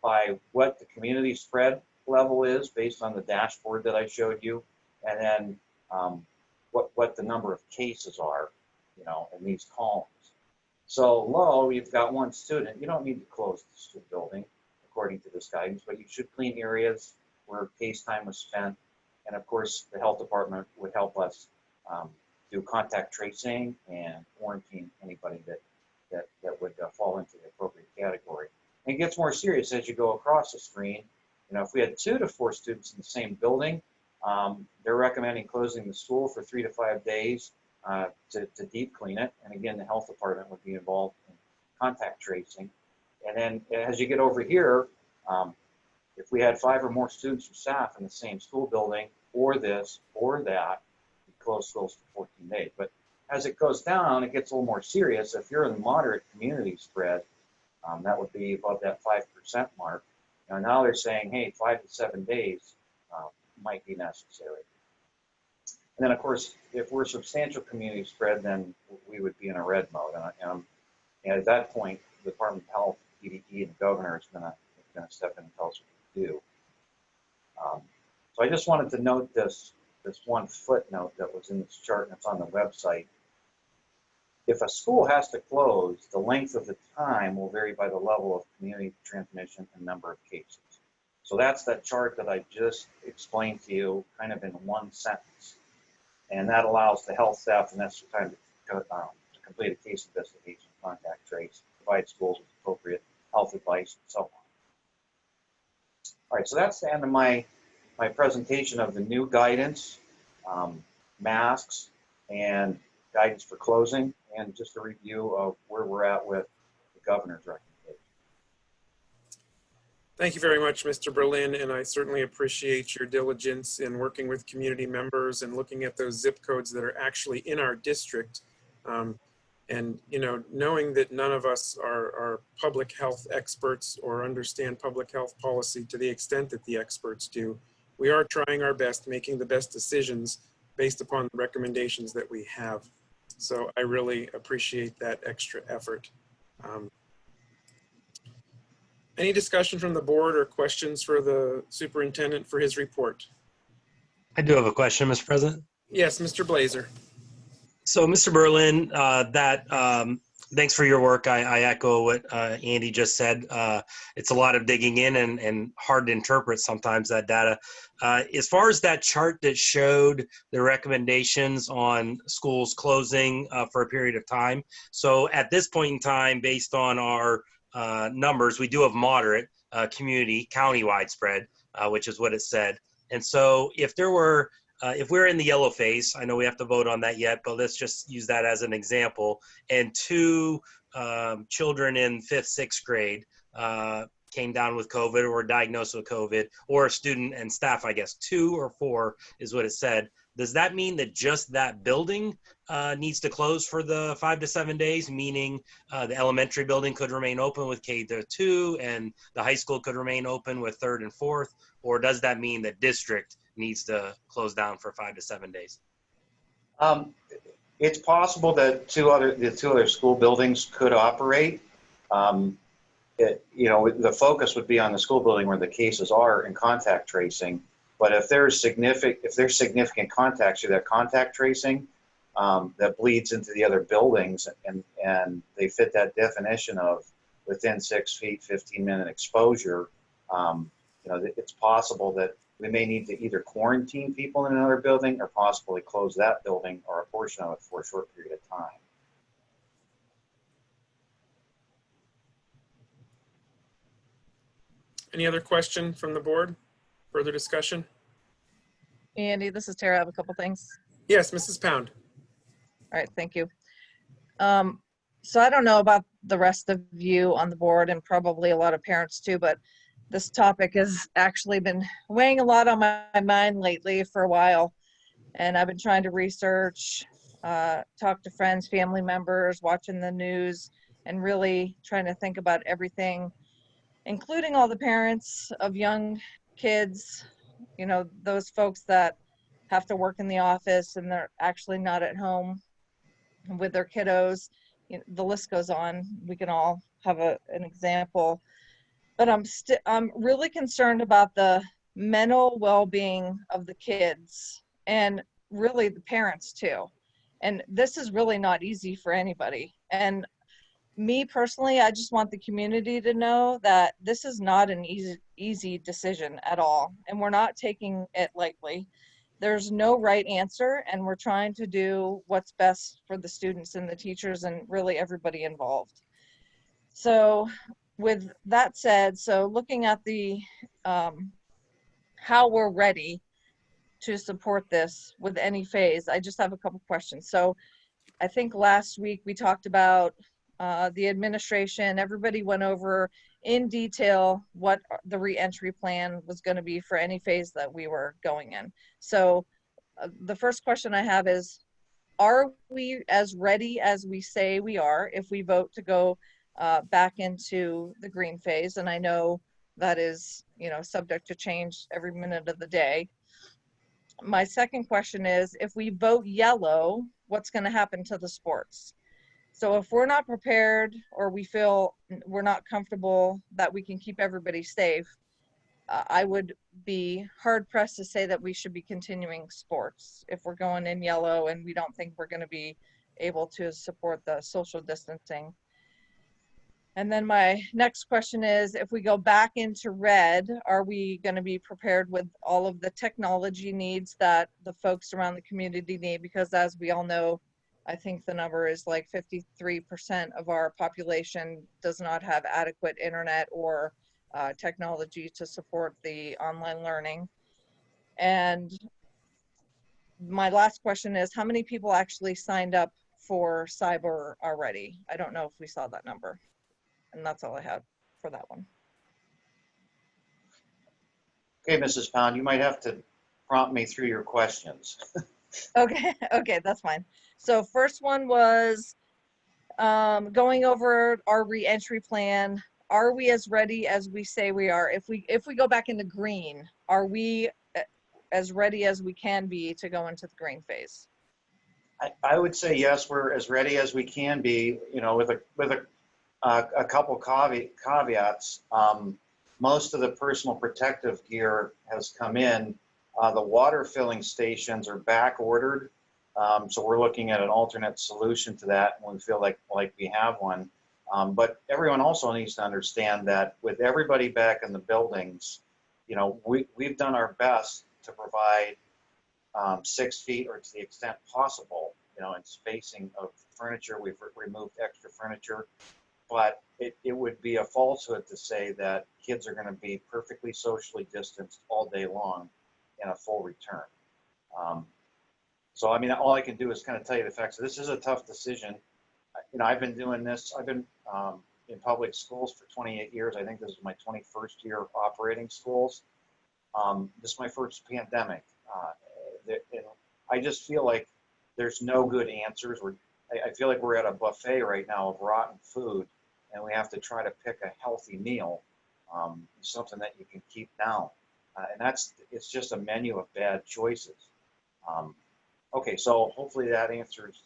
by what the community spread level is based on the dashboard that I showed you, and then what the number of cases are, in these columns. So low, you've got one student. You don't need to close the school building according to this guidance, but you should clean areas where case time was spent. And of course, the health department would help us do contact tracing and quarantine anybody that would fall into the appropriate category. And it gets more serious as you go across the screen. If we had 2 to 4 students in the same building, they're recommending closing the school for 3 to 5 days to deep clean it. And again, the health department would be involved in contact tracing. And then as you get over here, if we had 5 or more students or staff in the same school building, or this or that, we close schools for 14 days. But as it goes down, it gets a little more serious. If you're in the moderate community spread, that would be above that 5% mark. Now they're saying, hey, 5 to 7 days might be necessary. And then, of course, if we're substantial community spread, then we would be in a red mode. And at that point, the Department of Health, PDE, and the governor is going to step in and tell us what to do. So I just wanted to note this one footnote that was in this chart, and it's on the website. If a school has to close, the length of the time will vary by the level of community transmission and number of cases. So that's that chart that I just explained to you kind of in one sentence. And that allows the health staff the necessary time to complete a case investigation, contact trace, provide schools with appropriate health advice, and so on. All right, so that's the end of my presentation of the new guidance, masks, and guidance for closing, and just a review of where we're at with the governor's recommendation. Thank you very much, Mr. Berlin, and I certainly appreciate your diligence in working with community members and looking at those zip codes that are actually in our district. And knowing that none of us are public health experts or understand public health policy to the extent that the experts do, we are trying our best, making the best decisions based upon the recommendations that we have. So I really appreciate that extra effort. Any discussion from the board or questions for the superintendent for his report? I do have a question, Mr. President. Yes, Mr. Blazer. So, Mr. Berlin, thanks for your work. I echo what Andy just said. It's a lot of digging in and hard to interpret sometimes, that data. As far as that chart that showed the recommendations on schools closing for a period of time. So at this point in time, based on our numbers, we do have moderate community county-wide spread, which is what it said. And so if there were if we're in the yellow phase, I know we have to vote on that yet, but let's just use that as an example. And 2 children in 5th, 6th grade came down with COVID or were diagnosed with COVID, or a student and staff, I guess, 2 or 4 is what it said. Does that mean that just that building needs to close for the 5 to 7 days, meaning the elementary building could remain open with K-2 and the high school could remain open with 3rd and 4th? Or does that mean that district needs to close down for 5 to 7 days? It's possible that the two other school buildings could operate. The focus would be on the school building where the cases are in contact tracing. But if there's significant contacts through that contact tracing that bleeds into the other buildings, and they fit that definition of within 6 feet, 15-minute exposure, it's possible that we may need to either quarantine people in another building or possibly close that building or a portion of it for a short period of time. Any other question from the board? Further discussion? Andy, this is Tara. I have a couple things. Yes, Mrs. Pound. All right, thank you. So I don't know about the rest of you on the board and probably a lot of parents too, but this topic has actually been weighing a lot on my mind lately for a while. And I've been trying to research, talk to friends, family members, watching the news, and really trying to think about everything, including all the parents of young kids, those folks that have to work in the office and they're actually not at home with their kiddos. The list goes on. We can all have an example. But I'm really concerned about the mental well-being of the kids and really the parents too. And this is really not easy for anybody. And me personally, I just want the community to know that this is not an easy decision at all. And we're not taking it lightly. There's no right answer, and we're trying to do what's best for the students and the teachers and really everybody involved. So with that said, so looking at the how we're ready to support this with any phase, I just have a couple questions. So I think last week we talked about the administration. Everybody went over in detail what the reentry plan was going to be for any phase that we were going in. So the first question I have is, are we as ready as we say we are if we vote to go back into the green phase? And I know that is, subject to change every minute of the day. My second question is, if we vote yellow, what's going to happen to the sports? So if we're not prepared, or we feel we're not comfortable that we can keep everybody safe, I would be hard pressed to say that we should be continuing sports if we're going in yellow and we don't think we're going to be able to support the social distancing. And then my next question is, if we go back into red, are we going to be prepared with all of the technology needs that the folks around the community need? Because as we all know, I think the number is like 53% of our population does not have adequate internet or technology to support the online learning. And my last question is, how many people actually signed up for cyber already? I don't know if we saw that number. And that's all I have for that one. Okay, Mrs. Pound, you might have to prompt me through your questions. Okay, that's fine. So first one was going over our reentry plan. Are we as ready as we say we are? If we go back into green, are we as ready as we can be to go into the green phase? I would say yes, we're as ready as we can be, with a couple caveats. Most of the personal protective gear has come in. The water filling stations are back ordered. So we're looking at an alternate solution to that when we feel like we have one. But everyone also needs to understand that with everybody back in the buildings, we've done our best to provide 6 feet, or to the extent possible, in spacing of furniture. We've removed extra furniture. But it would be a falsehood to say that kids are going to be perfectly socially distanced all day long in a full return. So, I mean, all I can do is kind of tell you the facts. So this is a tough decision. I've been doing this. I've been in public schools for 28 years. I think this is my 21st year of operating schools. This is my first pandemic. And I just feel like there's no good answers. I feel like we're at a buffet right now of rotten food, and we have to try to pick a healthy meal, something that you can keep down. And it's just a menu of bad choices. Okay, so hopefully that answers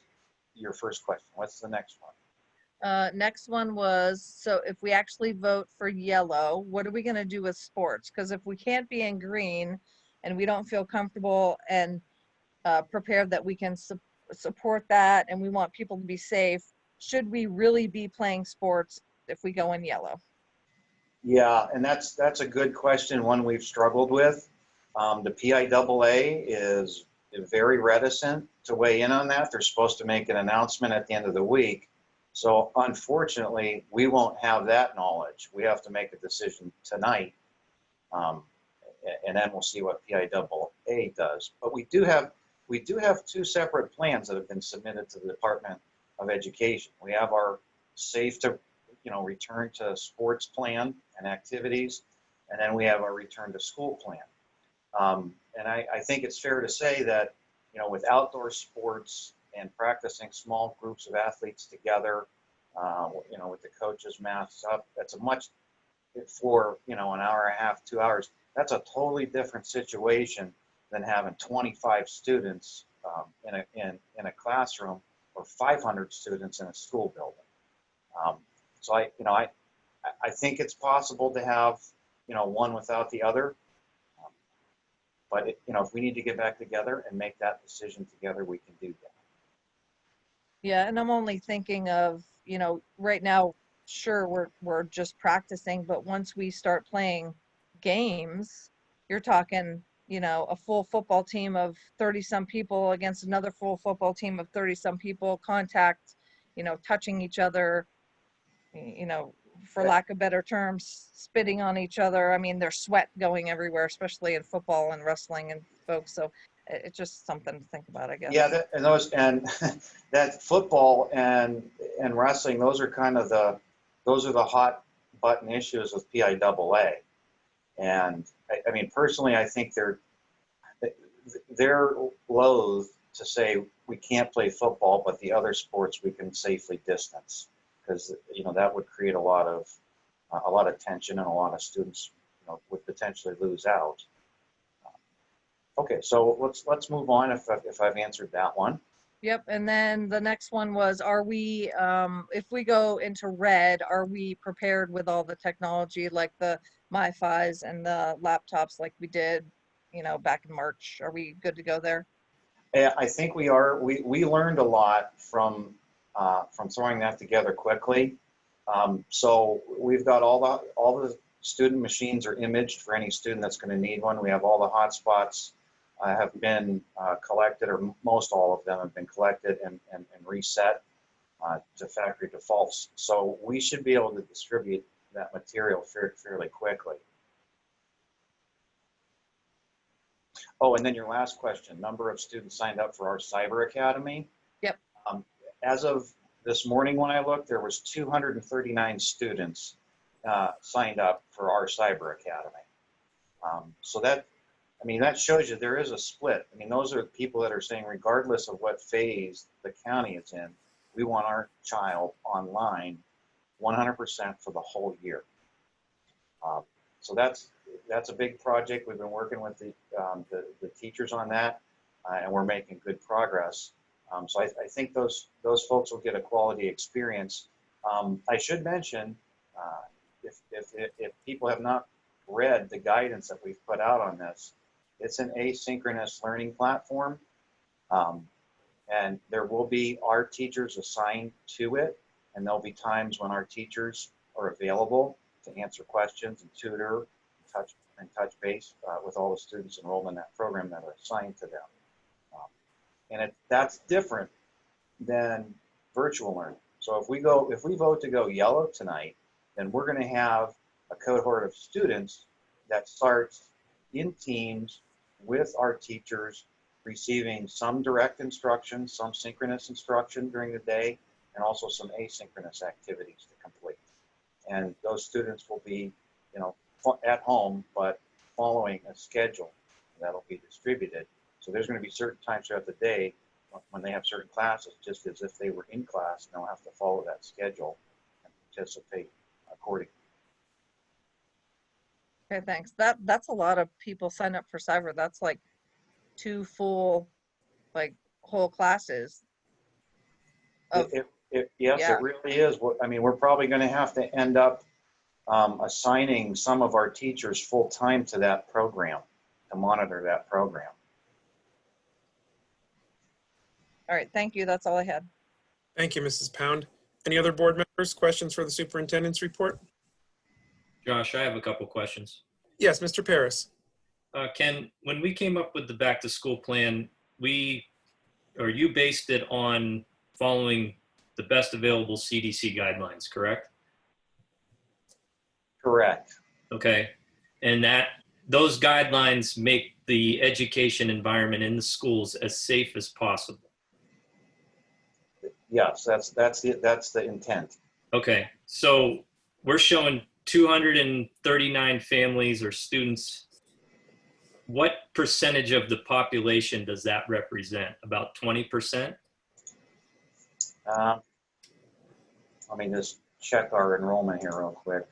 your first question. What's the next one? Next one was, so if we actually vote for yellow, what are we going to do with sports? Because if we can't be in green and we don't feel comfortable and prepared that we can support that, and we want people to be safe, should we really be playing sports if we go in yellow? Yeah, and that's a good question, one we've struggled with. The PIAA is very reticent to weigh in on that. They're supposed to make an announcement at the end of the week. So unfortunately, we won't have that knowledge. We have to make a decision tonight, and then we'll see what PIAA does. But we do have 2 separate plans that have been submitted to the Department of Education. We have our safe to return to sports plan and activities, and then we have our return to school plan. And I think it's fair to say that with outdoor sports and practicing small groups of athletes together, with the coaches masks up, that's for an hour and a half, 2 hours. That's a totally different situation than having 25 students in a classroom, for 500 students in a school building. So I think it's possible to have, one without the other. But if we need to get back together and make that decision together, we can do that. Yeah, and I'm only thinking of, right now, sure, we're just practicing, but once we start playing games, you're talking, a full football team of 30 some people against another full football team of 30 some people, contact, touching each other, for lack of better terms, spitting on each other. I mean, there's sweat going everywhere, especially in football and wrestling and folks. So it's just something to think about, I guess. Yeah, and that football and wrestling, those are the hot button issues with PIAA. And I mean, personally, I think they're loath to say we can't play football, but the other sports we can safely distance, because that would create a lot of tension, and a lot of students would potentially lose out. Okay, so let's move on if I've answered that one. Yep, and then the next one was, are we, if we go into red, are we prepared with all the technology like the MiFis and the laptops like we did, back in March? Are we good to go there? Yeah, I think we are. We learned a lot from throwing that together quickly. So we've got all the student machines are imaged for any student that's going to need one. We have all the hotspots have been collected, or most all of them have been collected and reset to factory defaults. So we should be able to distribute that material fairly quickly. Oh, and then your last question, number of students signed up for our Cyber Academy. Yep. As of this morning when I looked, there was 239 students signed up for our Cyber Academy. So that shows you there is a split. I mean, those are people that are saying, regardless of what phase the county is in, we want our child online 100% for the whole year. So that's a big project. We've been working with the teachers on that, and we're making good progress. So I think those folks will get a quality experience. I should mention, if people have not read the guidance that we've put out on this, it's an asynchronous learning platform, and there will be our teachers assigned to it, and there'll be times when our teachers are available to answer questions and tutor and touch base with all the students enrolled in that program that are assigned to them. And that's different than virtual learning. So if we vote to go yellow tonight, then we're going to have a cohort of students that starts in teams with our teachers, receiving some direct instruction, some synchronous instruction during the day, and also some asynchronous activities to complete. And those students will be, at home, but following a schedule that'll be distributed. So there's going to be certain times throughout the day when they have certain classes, just as if they were in class, and they'll have to follow that schedule and participate accordingly. Okay, thanks. That's a lot of people sign up for cyber. That's like 2 full, whole classes. Yes, Yeah. it really is. I mean, we're probably going to have to end up assigning some of our teachers full time to that program, to monitor that program. All right, thank you. That's all I had. Thank you, Mrs. Pound. Any other board members, questions for the superintendent's report? Josh, I have a couple questions. Yes, Mr. Paris. Ken, when we came up with the back to school plan, you based it on following the best available CDC guidelines, correct? Correct. Okay. And those guidelines make the education environment in the schools as safe as possible. Yes, that's the intent. Okay. So we're showing 239 families or students. What percentage of the population does that represent? About 20%? Let me just check our enrollment here real quick.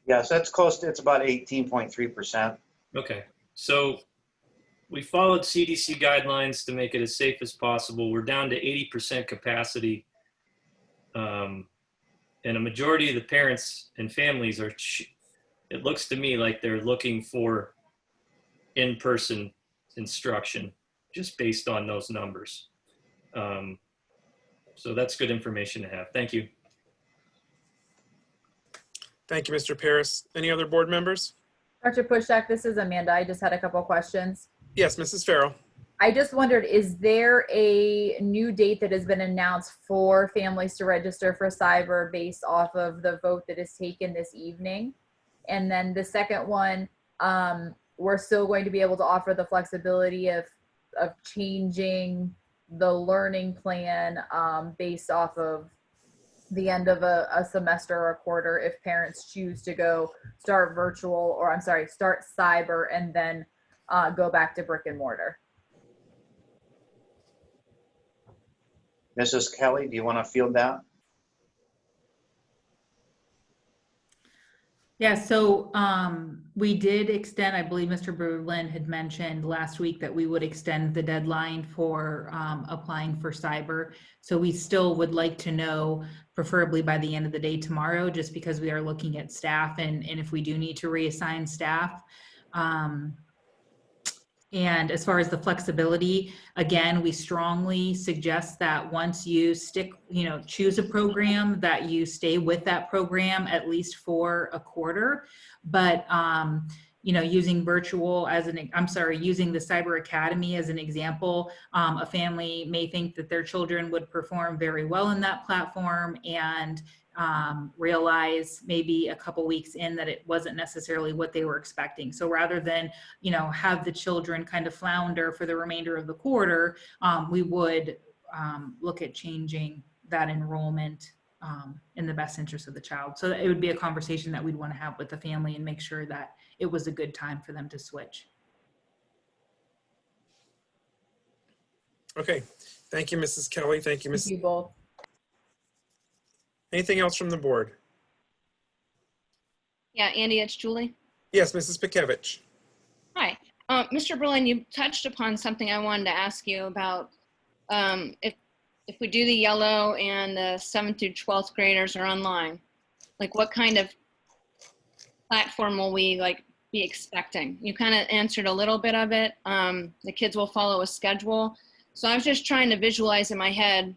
Yes, that's close to, it's about 18.3%. Okay, so we followed CDC guidelines to make it as safe as possible. We're down to 80% capacity. And a majority of the parents and families are, it looks to me like they're looking for in-person instruction just based on those numbers. So that's good information to have. Thank you. Thank you, Mr. Paris. Any other board members? Dr. Pushak, this is Amanda. I just had a couple questions. Yes, Mrs. Farrell. I just wondered, is there a new date that has been announced for families to register for cyber based off of the vote that is taken this evening? And then the second one, we're still going to be able to offer the flexibility of changing the learning plan based off of the end of a semester or a quarter if parents choose to go start virtual, or I'm sorry, start cyber and then go back to brick and mortar. Mrs. Kelly, do you want to field that? Yeah, so we did extend, I believe Mr. Berlin had mentioned last week that we would extend the deadline for applying for cyber. So we still would like to know, preferably by the end of the day tomorrow, just because we are looking at staff and if we do need to reassign staff. And as far as the flexibility, again, we strongly suggest that once you choose a program, that you stay with that program at least for a quarter. But, using virtual as using the Cyber Academy as an example, a family may think that their children would perform very well in that platform and realize maybe a couple weeks in that it wasn't necessarily what they were expecting. So rather than, have the children kind of flounder for the remainder of the quarter, we would look at changing that enrollment in the best interest of the child. So it would be a conversation that we'd want to have with the family and make sure that it was a good time for them to switch. Okay, thank you, Mrs. Kelly. Thank you, Mrs. Thank you both. Anything else from the board? Yeah, Andy, it's Julie. Yes, Mrs. Pikevich. Hi. Mr. Berlin, you touched upon something I wanted to ask you about. If we do the yellow and the 7th through 12th graders are online, like what kind of platform will we be expecting? You kind of answered a little bit of it. The kids will follow a schedule. So I was just trying to visualize in my head,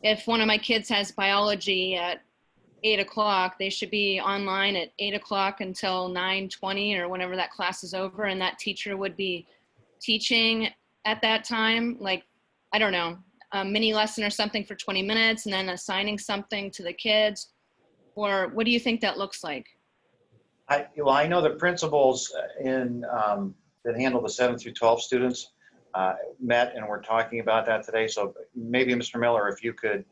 if one of my kids has biology at 8 o'clock, they should be online at 8 o'clock until 9:20 or whenever that class is over, and that teacher would be teaching at that time, I don't know, a mini lesson or something for 20 minutes and then assigning something to the kids? Or what do you think that looks like? I know the principals that handle the 7 through 12 students met and we're talking about that today. So maybe Mr. Miller, if you could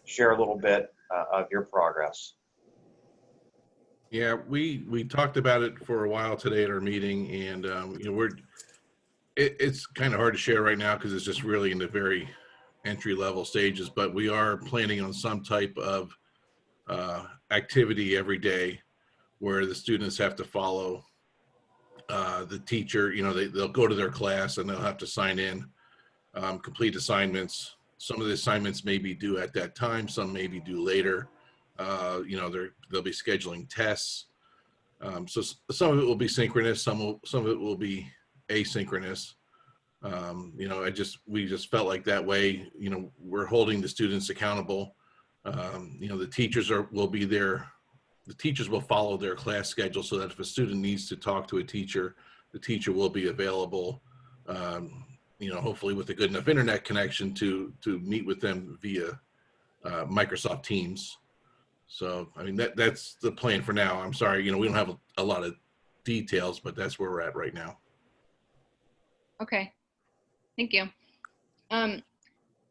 share a little bit of your progress. Yeah, we talked about it for a while today at our meeting, and it's kind of hard to share right now because it's just really in the very entry level stages, but we are planning on some type of activity every day where the students have to follow the teacher. They'll go to their class and they'll have to sign in, complete assignments. Some of the assignments may be due at that time, some may be due later. They'll be scheduling tests. So some of it will be synchronous, some of it will be asynchronous. We just felt like that way, we're holding the students accountable. The teachers will be there. The teachers will follow their class schedule so that if a student needs to talk to a teacher, the teacher will be available, hopefully with a good enough internet connection to meet with them via Microsoft Teams. So, that's the plan for now. I'm sorry, we don't have a lot of details, but that's where we're at right now. Okay, thank you. And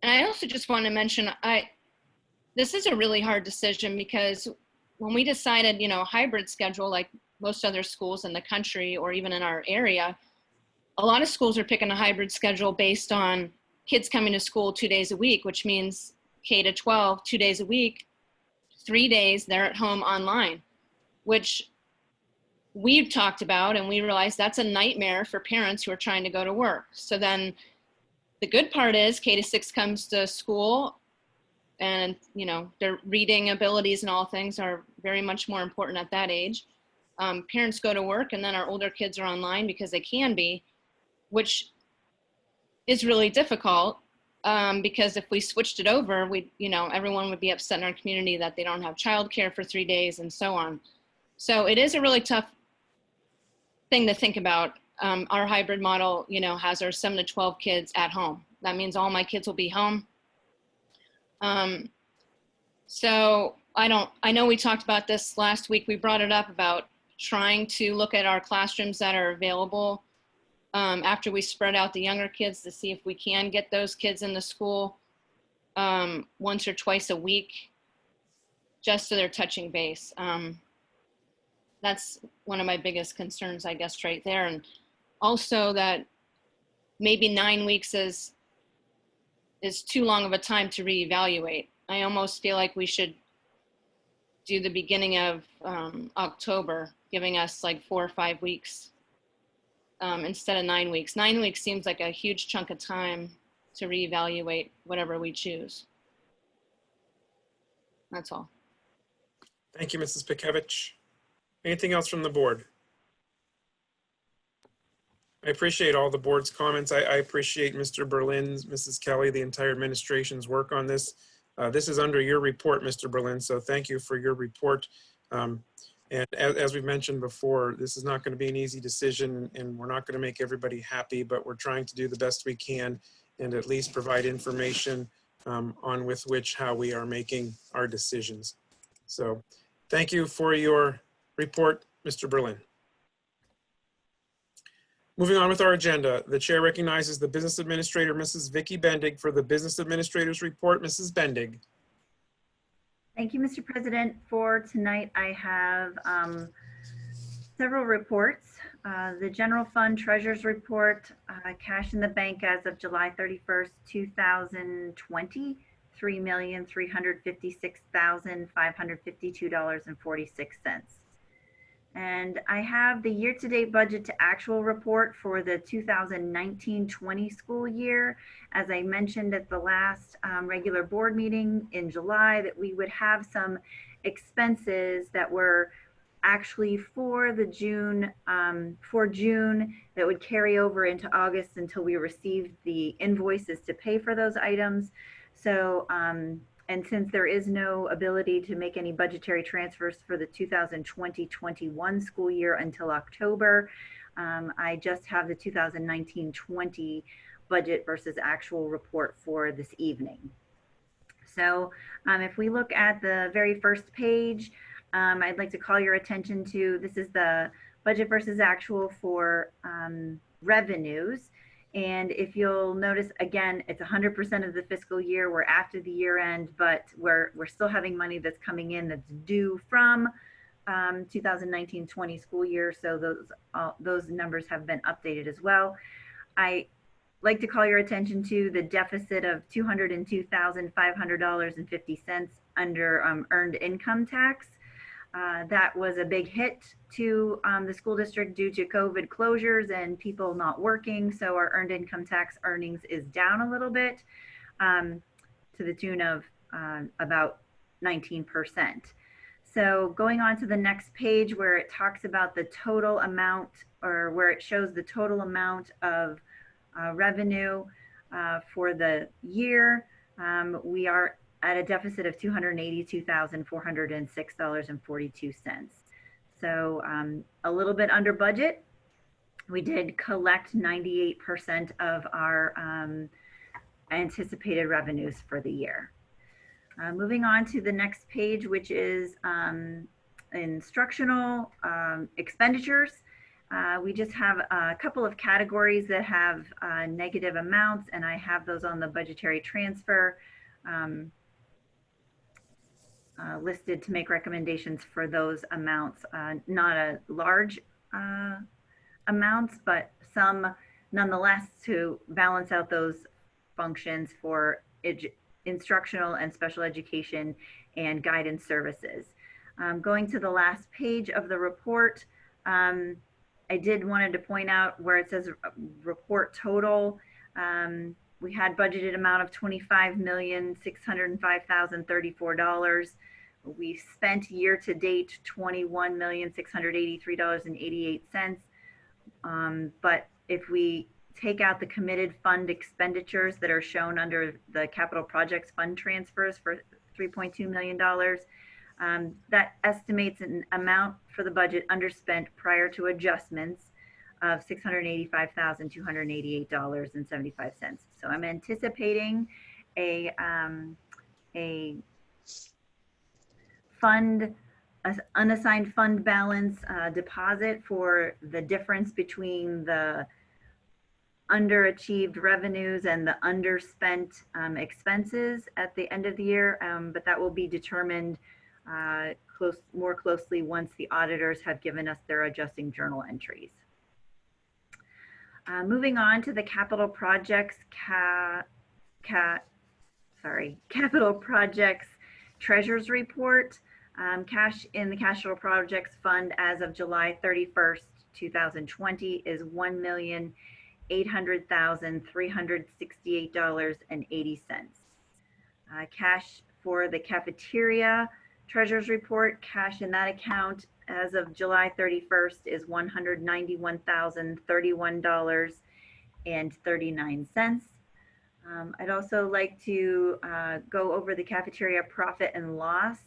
I also just want to mention, this is a really hard decision because when we decided, hybrid schedule, like most other schools in the country or even in our area, a lot of schools are picking a hybrid schedule based on kids coming to school 2 days a week, which means K to 12, 2 days a week, 3 days they're at home online, which we've talked about, and we realize that's a nightmare for parents who are trying to go to work. So then the good part is K-6 comes to school, and you know, their reading abilities and all things are very much more important at that age. Parents go to work, and then our older kids are online because they can be, which is really difficult, because if we switched it over, everyone would be upset in our community that they don't have childcare for 3 days and so on. So it is a really tough thing to think about. Our hybrid model, has our 7 to 12 kids at home. That means all my kids will be home. So I know we talked about this last week. We brought it up about trying to look at our classrooms that are available after we spread out the younger kids to see if we can get those kids in the school once or twice a week, just so they're touching base. That's one of my biggest concerns, I guess, right there. And also that maybe 9 weeks is too long of a time to reevaluate. I almost feel like we should do the beginning of October, giving us like 4 or 5 weeks instead of 9 weeks. 9 weeks seems like a huge chunk of time to reevaluate whatever we choose. That's all. Thank you, Mrs. Pikevich. Anything else from the board? I appreciate all the board's comments. I appreciate Mr. Berlin's, Mrs. Kelly, the entire administration's work on this. This is under your report, Mr. Berlin, so thank you for your report. And as we've mentioned before, this is not going to be an easy decision, and we're not going to make everybody happy, but we're trying to do the best we can and at least provide information on with which how we are making our decisions. So thank you for your report, Mr. Berlin. Moving on with our agenda, the chair recognizes the business administrator, Mrs. Vicky Bendig, for the business administrator's report. Mrs. Bendig. Thank you, Mr. President. For tonight, I have several reports. The general fund treasurer's report, cash in the bank as of July 31st, 2020, $3,356,552.46. And I have the year-to-date budget to actual report for the 2019-20 school year. As I mentioned at the last regular board meeting in July, that we would have some expenses that were actually for June that would carry over into August until we received the invoices to pay for those items. So, and since there is no ability to make any budgetary transfers for the 2020-21 school year until October, I just have the 2019-20 budget versus actual report for this evening. So if we look at the very first page, I'd like to call your attention to, this is the budget versus actual for revenues. And if you'll notice, again, it's 100% of the fiscal year. We're after the year end, but we're still having money that's coming in that's due from 2019-20 school year. So those numbers have been updated as well. I like to call your attention to the deficit of $202,500.50 under earned income tax. That was a big hit to the school district due to COVID closures and people not working. So our earned income tax earnings is down a little bit to the tune of about 19%. So going on to the next page where it talks about the total amount, or where it shows the total amount of revenue for the year, we are at a deficit of $282,406.42. So a little bit under budget. We did collect 98% of our anticipated revenues for the year. Moving on to the next page, which is instructional expenditures. We just have a couple of categories that have negative amounts, and I have those on the budgetary transfer listed to make recommendations for those amounts. Not a large amounts, but some nonetheless to balance out those functions for instructional and special education and guidance services. Going to the last page of the report, I did wanted to point out where it says report total. We had budgeted amount of $25,605,034. We spent year to date $21,683.88. But if we take out the committed fund expenditures that are shown under the capital projects fund transfers for $3.2 million, that estimates an amount for the budget underspent prior to adjustments of $685,288.75. So I'm anticipating a unassigned fund balance deposit for the difference between the underachieved revenues and the underspent expenses at the end of the year, but that will be determined more closely once the auditors have given us their adjusting journal entries. Moving on to the capital projects capital projects treasurer's report. Cash in the capital projects fund as of July 31st, 2020 is $1,800,368.80. Cash for the cafeteria treasurer's report, cash in that account as of July 31st is $191,031.39. I'd also like to go over the cafeteria profit and loss.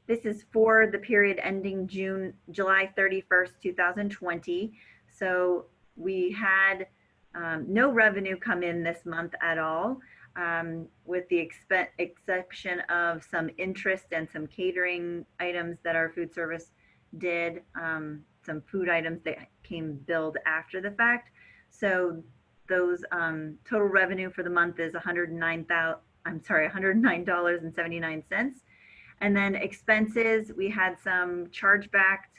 This is for the period ending July 31st, 2020. So we had no revenue come in this month at all, with the exception of some interest and some catering items that our food service did, some food items that came billed after the fact. So those total revenue for the month is $109.79. And then expenses, we had some chargebacked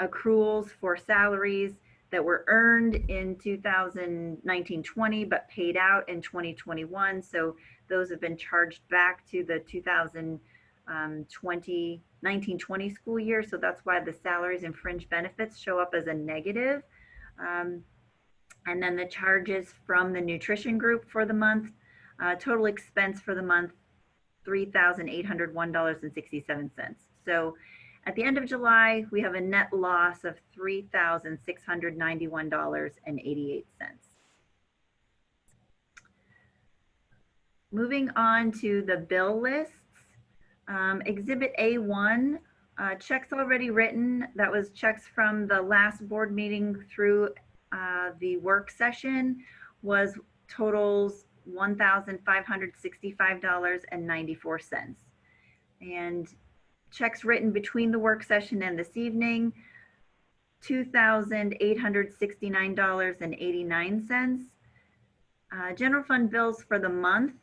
accruals for salaries that were earned in 2019-20 but paid out in 2021. So those have been charged back to the 19-20 school year. So that's why the salaries and fringe benefits show up as a negative. And then the charges from the nutrition group for the month, total expense for the month, $3,801.67. So at the end of July, we have a net loss of $3,691.88. Moving on to the bill lists. Exhibit A1, checks already written. That was checks from the last board meeting through the work session, was totals $1,565.94. And checks written between the work session and this evening, $2,869.89. General fund bills for the month.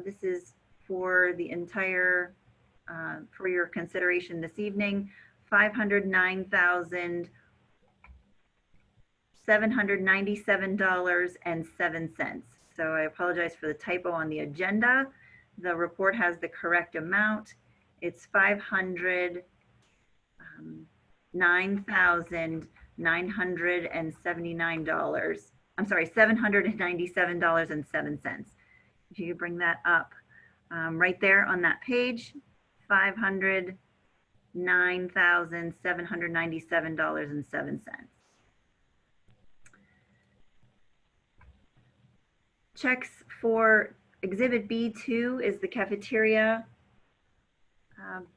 This is for the entire, for your consideration this evening, $509,797.07. So I apologize for the typo on the agenda. The report has the correct amount. It's $509,979. I'm sorry, $797.07. If you could bring that up right there on that page, $509,797.07. Checks for Exhibit B2 is the cafeteria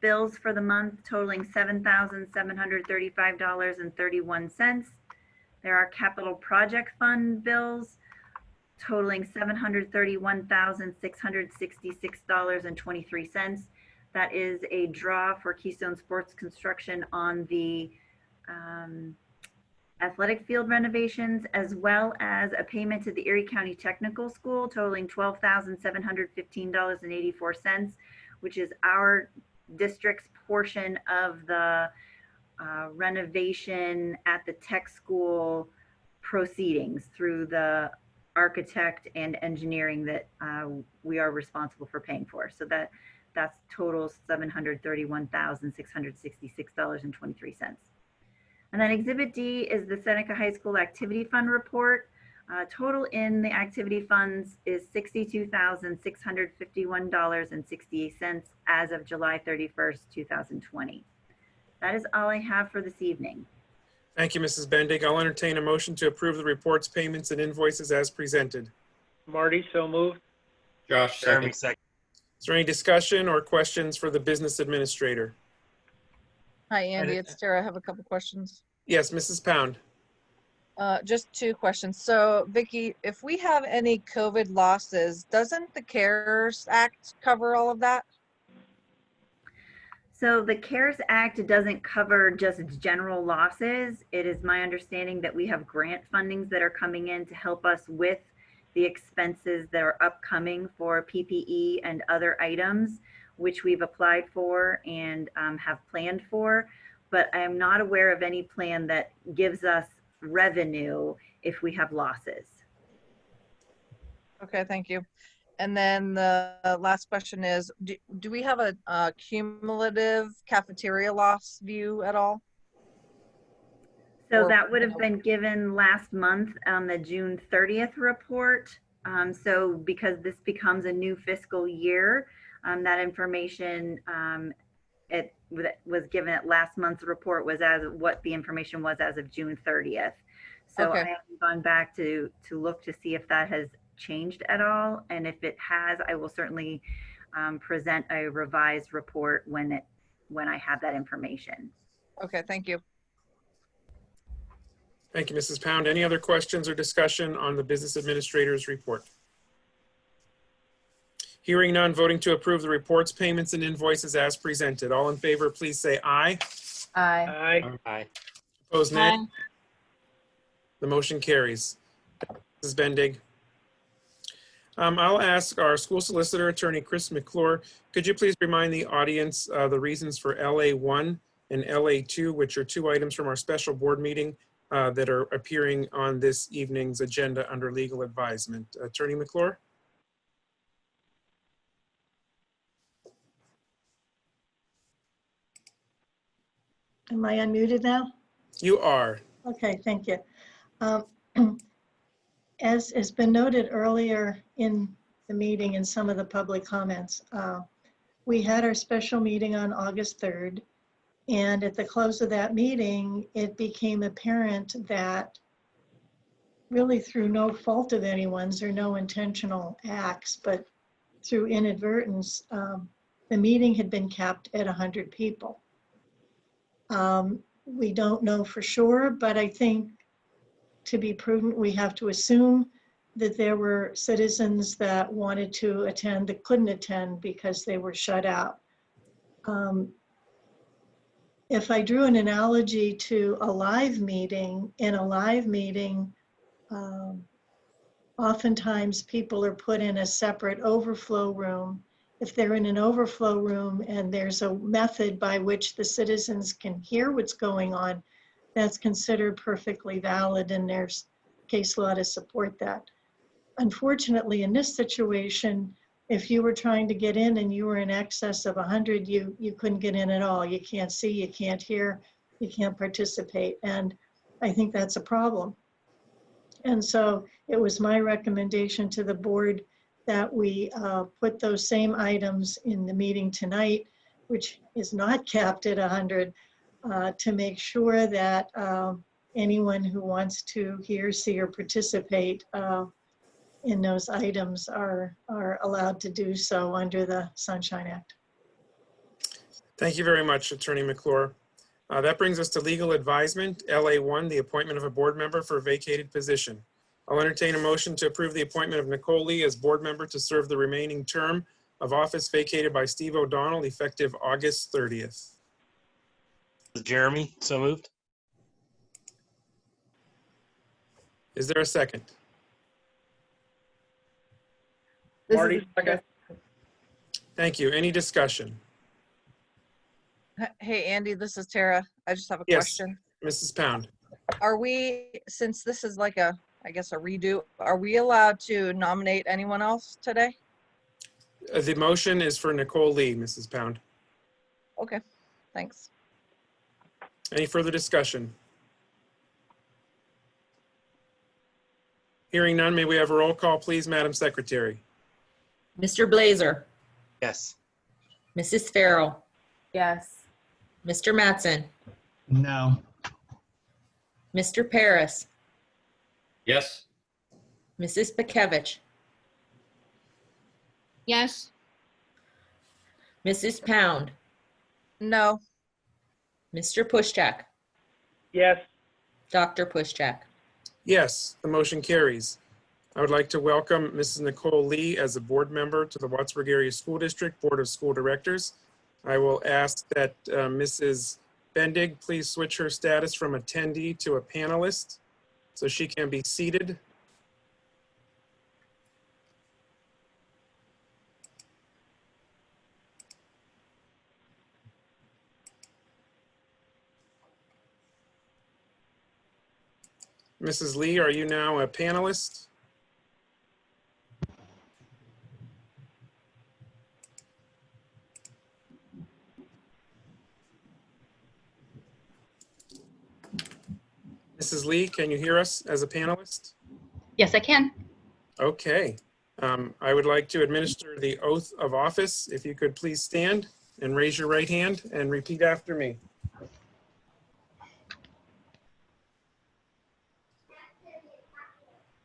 bills for the month totaling $7,735.31. There are capital project fund bills totaling $731,666.23. That is a draw for Keystone Sports Construction on the athletic field renovations, as well as a payment to the Erie County Technical School totaling $12,715.84, which is our district's portion of the renovation at the tech school proceedings through the architect and engineering that we are responsible for paying for. So That's total $731,666.23. And then Exhibit D is the Seneca High School Activity Fund Report. Total in the activity funds is $62,651.68 as of July 31st, 2020. That is all I have for this evening. Thank you, Mrs. Bendig. I'll entertain a motion to approve the reports, payments, and invoices as presented. Marty, so moved. Josh, Jeremy, second. second. Is there any discussion or questions for the business administrator? Hi, Andy, it's Tara. I have a couple questions. Yes, Mrs. Pound. Just two questions. So Vicki, if we have any COVID losses, doesn't the CARES Act cover all of that? So the CARES Act doesn't cover just general losses. It is my understanding that we have grant fundings that are coming in to help us with the expenses that are upcoming for PPE and other items, which we've applied for and have planned for. But I am not aware of any plan that gives us revenue if we have losses. Okay, thank you. And then the last question is, do we have a cumulative cafeteria loss view at all? So that would have been given last month on the June 30th report. So because this becomes a new fiscal year, that information it was given at last month's report was as what the information was as of June 30th. So Okay. I haven't gone back to look to see if that has changed at all. And if it has, I will certainly present a revised report when I have that information. Okay, thank you. Thank you, Mrs. Pound. Any other questions or discussion on the business administrator's report? Hearing none, voting to approve the reports, payments, and invoices as presented. All in favor, please say aye. Aye. Aye. Aye. Opposed, nay. The motion carries. Mrs. Bendig. I'll ask our school solicitor, Attorney Chris McClure, could you please remind the audience the reasons for LA1 and LA2, which are two items from our special board meeting that are appearing on this evening's agenda under legal advisement. Attorney McClure? Am I unmuted now? You are. Okay, thank you. As has been noted earlier in the meeting and some of the public comments, we had our special meeting on August 3rd. And at the close of that meeting, it became apparent that really through no fault of anyone's or no intentional acts, but through inadvertence, the meeting had been capped at 100 people. We don't know for sure, but I think to be prudent, we have to assume that there were citizens that wanted to attend that couldn't attend because they were shut out. If I drew an analogy to a live meeting, in a live meeting, oftentimes people are put in a separate overflow room. If they're in an overflow room and there's a method by which the citizens can hear what's going on, that's considered perfectly valid, and there's case law to support that. Unfortunately, in this situation, if you were trying to get in and you were in excess of 100, you couldn't get in at all. You can't see, you can't hear, you can't participate. And I think that's a problem. And so it was my recommendation to the board that we put those same items in the meeting tonight, which is not capped at 100, to make sure that anyone who wants to hear, see, or participate in those items are allowed to do so under the Sunshine Act. Thank you very much, Attorney McClure. That brings us to legal advisement. LA1, the appointment of a board member for a vacated position. I'll entertain a motion to approve the appointment of Nicole Lee as board member to serve the remaining term of office vacated by Steve O'Donnell effective August 30th. Jeremy, so moved. Is there a second? Marty, second. Thank you. Any discussion? Hey, Andy, this is Tara. I just have a Yes, question. Mrs. Pound. Are we, since this is like I guess a redo, are we allowed to nominate anyone else today? The motion is for Nicole Lee, Mrs. Pound. Okay, thanks. Any further discussion? Hearing none, may we have a roll call, please, Madam Secretary? Mr. Blazer, Yes. Mrs. Farrell, Yes. Mr. Mattson, No. Mr. Paris, Yes. Mrs. Pakevich, Yes. Mrs. Pound, No. Mr. Pushchak, Yes. Dr. Pushchak. Yes, the motion carries. I would like to welcome Mrs. Nicole Lee as a board member to the Wattsburg Area School District Board of School Directors. I will ask that Mrs. Bendig please switch her status from attendee to a panelist so she can be seated. Mrs. Lee, are you now a panelist? Mrs. Lee, can you hear us as a panelist? Yes, I can. Okay. I would like to administer the oath of office. If you could please stand and raise your right hand and repeat after me.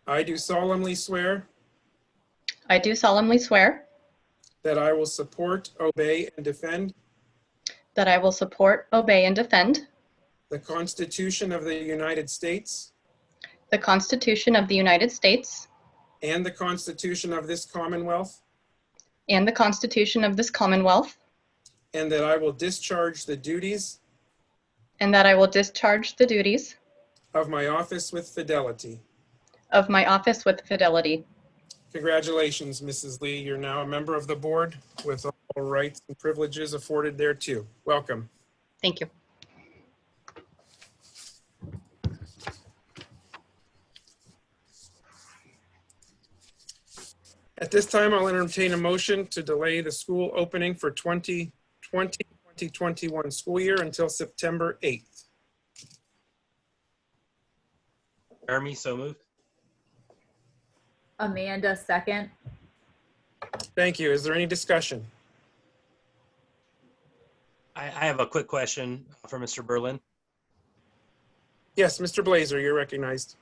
I do solemnly swear I do solemnly swear that I will support, obey, and defend that I will support, obey, and defend the Constitution of the United States the Constitution of the United States and the Constitution of this Commonwealth, and the Constitution of this Commonwealth, and that I will discharge the duties and that I will discharge the duties of my office with fidelity. of my office with fidelity. Congratulations, Mrs. Lee. You're now a member of the board with all rights and privileges afforded thereto. Welcome. Thank you. At this time, I'll entertain a motion to delay the school opening for 2020-2021 school year until September 8th. Jeremy, so moved. Amanda, second. Thank you. Is there any discussion? I have a quick question for Mr. Berlin. Yes, Mr. Blazer, you're recognized.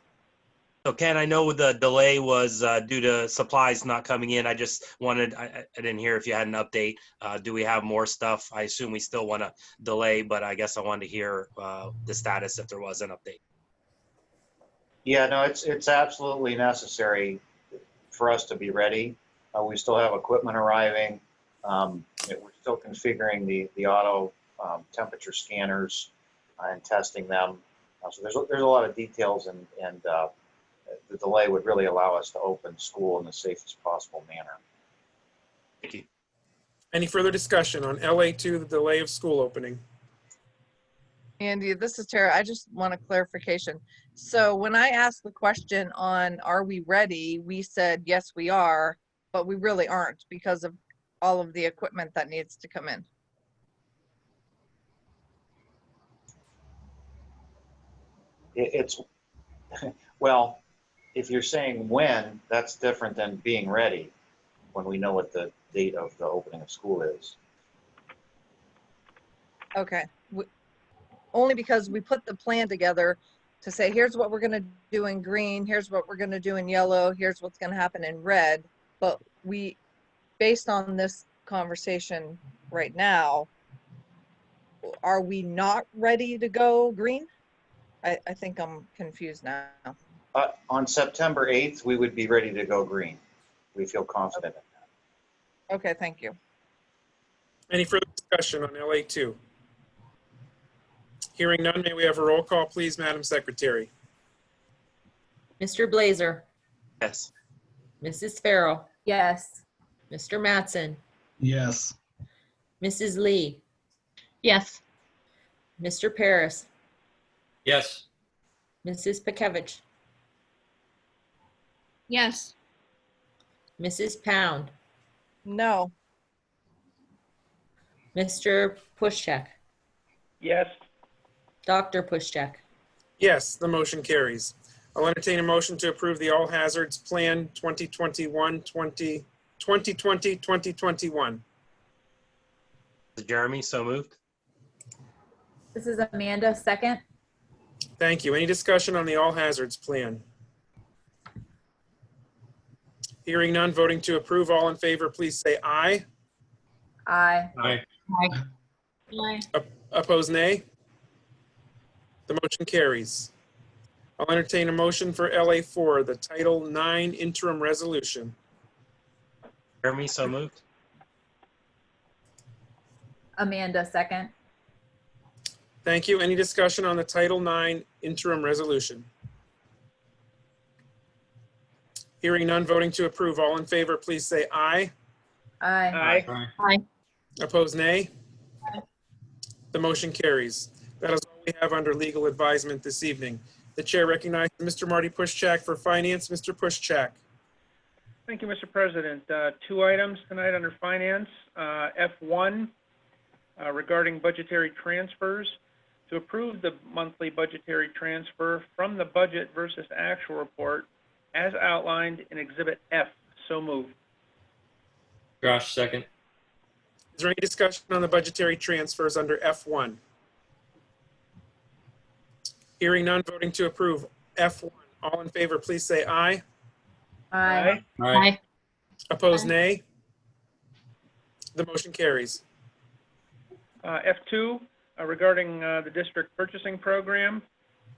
So Ken, I know the delay was due to supplies not coming in. I just wanted, I didn't hear if you had an update. Do we have more stuff? I assume we still want to delay, but I guess I wanted to hear the status if there was an update. Yeah, no, it's absolutely necessary for us to be ready. We still have equipment arriving. We're still configuring the auto temperature scanners and testing them. So there's a lot of details, and the delay would really allow us to open school in the safest possible manner. Thank you. Any further discussion on LA2, the delay of school opening? Andy, this is Tara. I just want a clarification. So when I asked the question on are we ready, we said, yes, we are, but we really aren't because of all of the equipment that needs to come in. It's, well, if you're saying when, that's different than being ready when we know what the date of the opening of school is. Okay. Only because we put the plan together to say, here's what we're going to do in green, here's what we're going to do in yellow, here's what's going to happen in red. But we, based on this conversation right now, are we not ready to go green? I think I'm confused now. On September 8th, we would be ready to go green. We feel confident in that. Okay, thank you. Any further discussion on LA2? Hearing none, may we have a roll call, please, Madam Secretary? Mr. Blazer, Yes. Mrs. Farrell, Yes. Mr. Mattson, Yes. Mrs. Lee, Yes. Mr. Paris, Yes. Mrs. Pakevich, Yes. Mrs. Pound, No. Mr. Pushcheck, Yes. Dr. Pushcheck, Yes, the motion carries. I'll entertain a motion to approve the All Hazards Plan 2020-2021. Jeremy, so moved. This is Amanda, second. Thank you. Any discussion on the All Hazards Plan? Hearing none, voting to approve. All in favor, please say aye. Aye. Aye. Aye. Opposed, nay. The motion carries. I'll entertain a motion for LA4, the Title IX Interim Resolution. Jeremy, so moved. Amanda, second. Thank you. Any discussion on the Title IX Interim Resolution? Hearing none, voting to approve. All in favor, please say aye. Aye. Aye. Aye. Opposed, nay. The motion carries. That is all we have under legal advisement this evening. The chair recognizes Mr. Marty Pushchak for finance. Mr. Pushchak. Thank you, Mr. President. Two items tonight under finance. F1 regarding budgetary transfers. To approve the monthly budgetary transfer from the budget versus actual report as outlined in Exhibit F. So moved. Josh, second. Is there any discussion on the budgetary transfers under F1? Hearing none, voting to approve F1. All in favor, please say aye. Aye. Aye. Opposed, nay. The motion carries. F2 regarding the district purchasing program.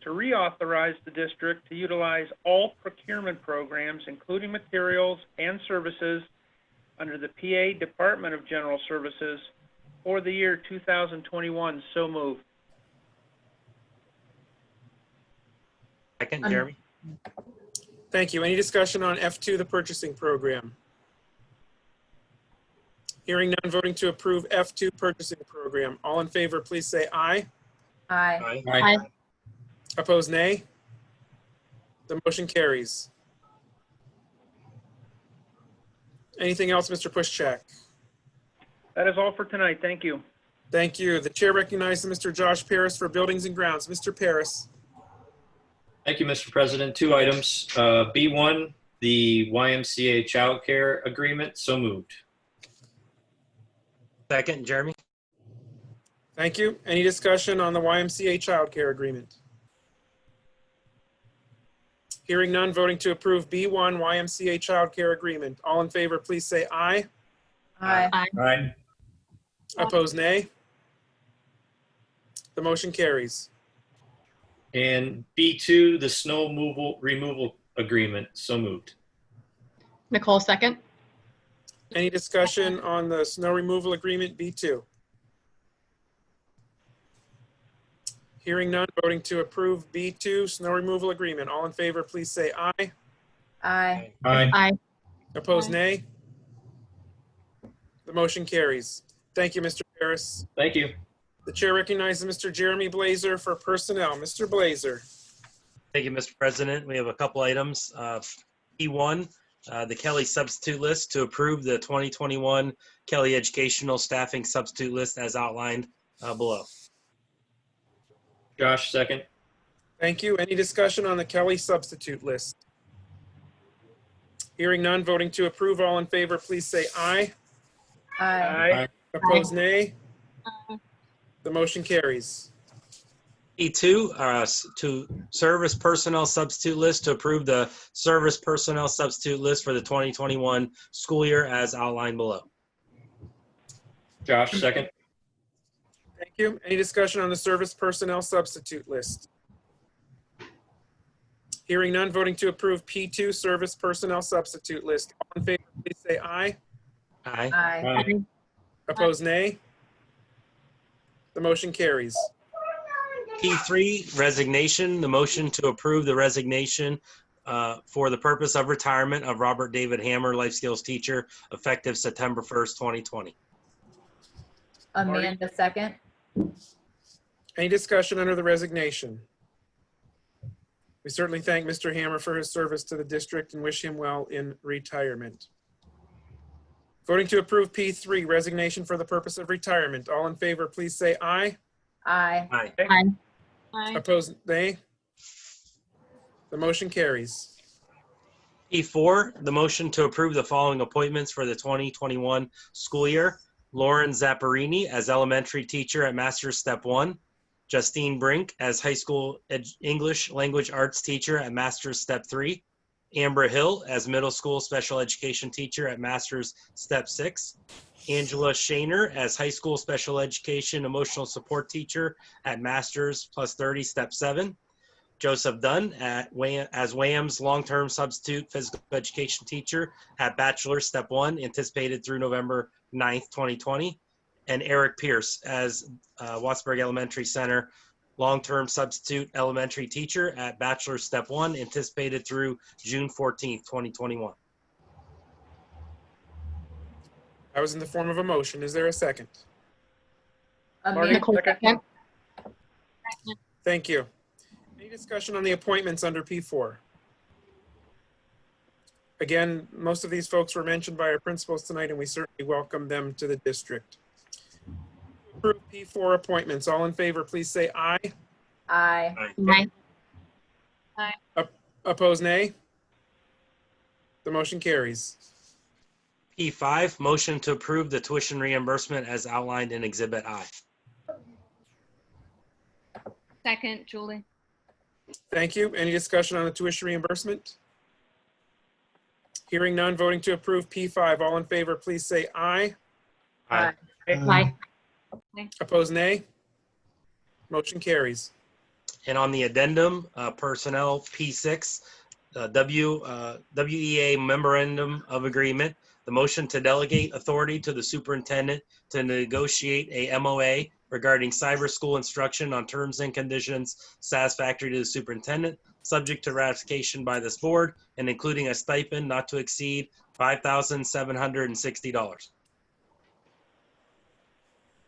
To reauthorize the district to utilize all procurement programs, including materials and services, under the PA Department of General Services for the year 2021. So moved. Second, Jeremy. Thank you. Any discussion on F2, the purchasing program? Hearing none, voting to approve F2 purchasing program. All in favor, please say aye. Aye. Aye. Opposed, nay. The motion carries. Anything else, Mr. Pushchak? That is all for tonight. Thank you. Thank you. The chair recognizes Mr. Josh Paris for Buildings and Grounds. Mr. Paris. Thank you, Mr. President. Two items. B1, the YMCA Child Care Agreement. So moved. Second, Jeremy. Thank you. Any discussion on the YMCA Child Care Agreement? Hearing none, voting to approve B1 YMCA Child Care Agreement. All in favor, please say aye. Aye. Aye. Opposed, nay. The motion carries. And B2, the snow removal agreement. So moved. Nicole, second. Any discussion on the snow removal agreement, B2? Hearing none, voting to approve B2 snow removal agreement. All in favor, please say aye. Aye. Aye. Aye. Opposed, nay. The motion carries. Thank you, Mr. Harris. Thank you. The chair recognizes Mr. Jeremy Blazer for personnel. Mr. Blazer. Thank you, Mr. President. We have a couple items. P1, the Kelly substitute list to approve the 2021 Kelly Educational Staffing Substitute List as outlined below. Josh, second. Thank you. Any discussion on the Kelly substitute list? Hearing none, voting to approve. All in favor, please say aye. Aye. Opposed, nay. The motion carries. E2, to service personnel substitute list to approve the service personnel substitute list for the 2021 school year as outlined below. Josh, second. Thank you. Any discussion on the service personnel substitute list? Hearing none, voting to approve P2 service personnel substitute list. All in favor, please say aye. Aye. Aye. Opposed, nay. The motion carries. P3, resignation, the motion to approve the resignation for the purpose of retirement of Robert David Hammer, life skills teacher, effective September 1st, 2020. Amanda, second. Any discussion under the resignation? We certainly thank Mr. Hammer for his service to the district and wish him well in retirement. Voting to approve P3, resignation for the purpose of retirement. All in favor, please say aye. Aye. Aye. Aye. Opposed, nay. The motion carries. P4, the motion to approve the following appointments for the 2021 school year. Lauren Zapparini as elementary teacher at Masters Step 1. Justine Brink as high school English language arts teacher at Masters Step 3. Amber Hill as middle school special education teacher at Masters Step 6. Angela Shaner as high school special education emotional support teacher at Masters plus 30 Step 7. Joseph Dunn as WAM's long-term substitute physical education teacher at Bachelor Step 1, anticipated through November 9th, 2020. And Eric Pierce as Wattsburg Elementary Center long-term substitute elementary teacher at Bachelor Step 1, anticipated through June 14th, 2021. That was in the form of a motion. Is there a second? Marty, second. Thank you. Any discussion on the appointments under P4? Again, most of these folks were mentioned by our principals tonight, and we certainly welcome them to the district. Approve P4 appointments. All in favor, please say aye. Aye. Aye. Opposed, nay. The motion carries. P5, motion to approve the tuition reimbursement as outlined in Exhibit I. Second, Julie. Thank you. Any discussion on the tuition reimbursement? Hearing none, voting to approve P5. All in favor, please say aye. Aye. Aye. Opposed, nay. Motion carries. And on the addendum, personnel P6, WEA memorandum of agreement, the motion to delegate authority to the superintendent to negotiate a MOA regarding cyber school instruction on terms and conditions satisfactory to the superintendent, subject to ratification by this board, and including a stipend not to exceed $5,760.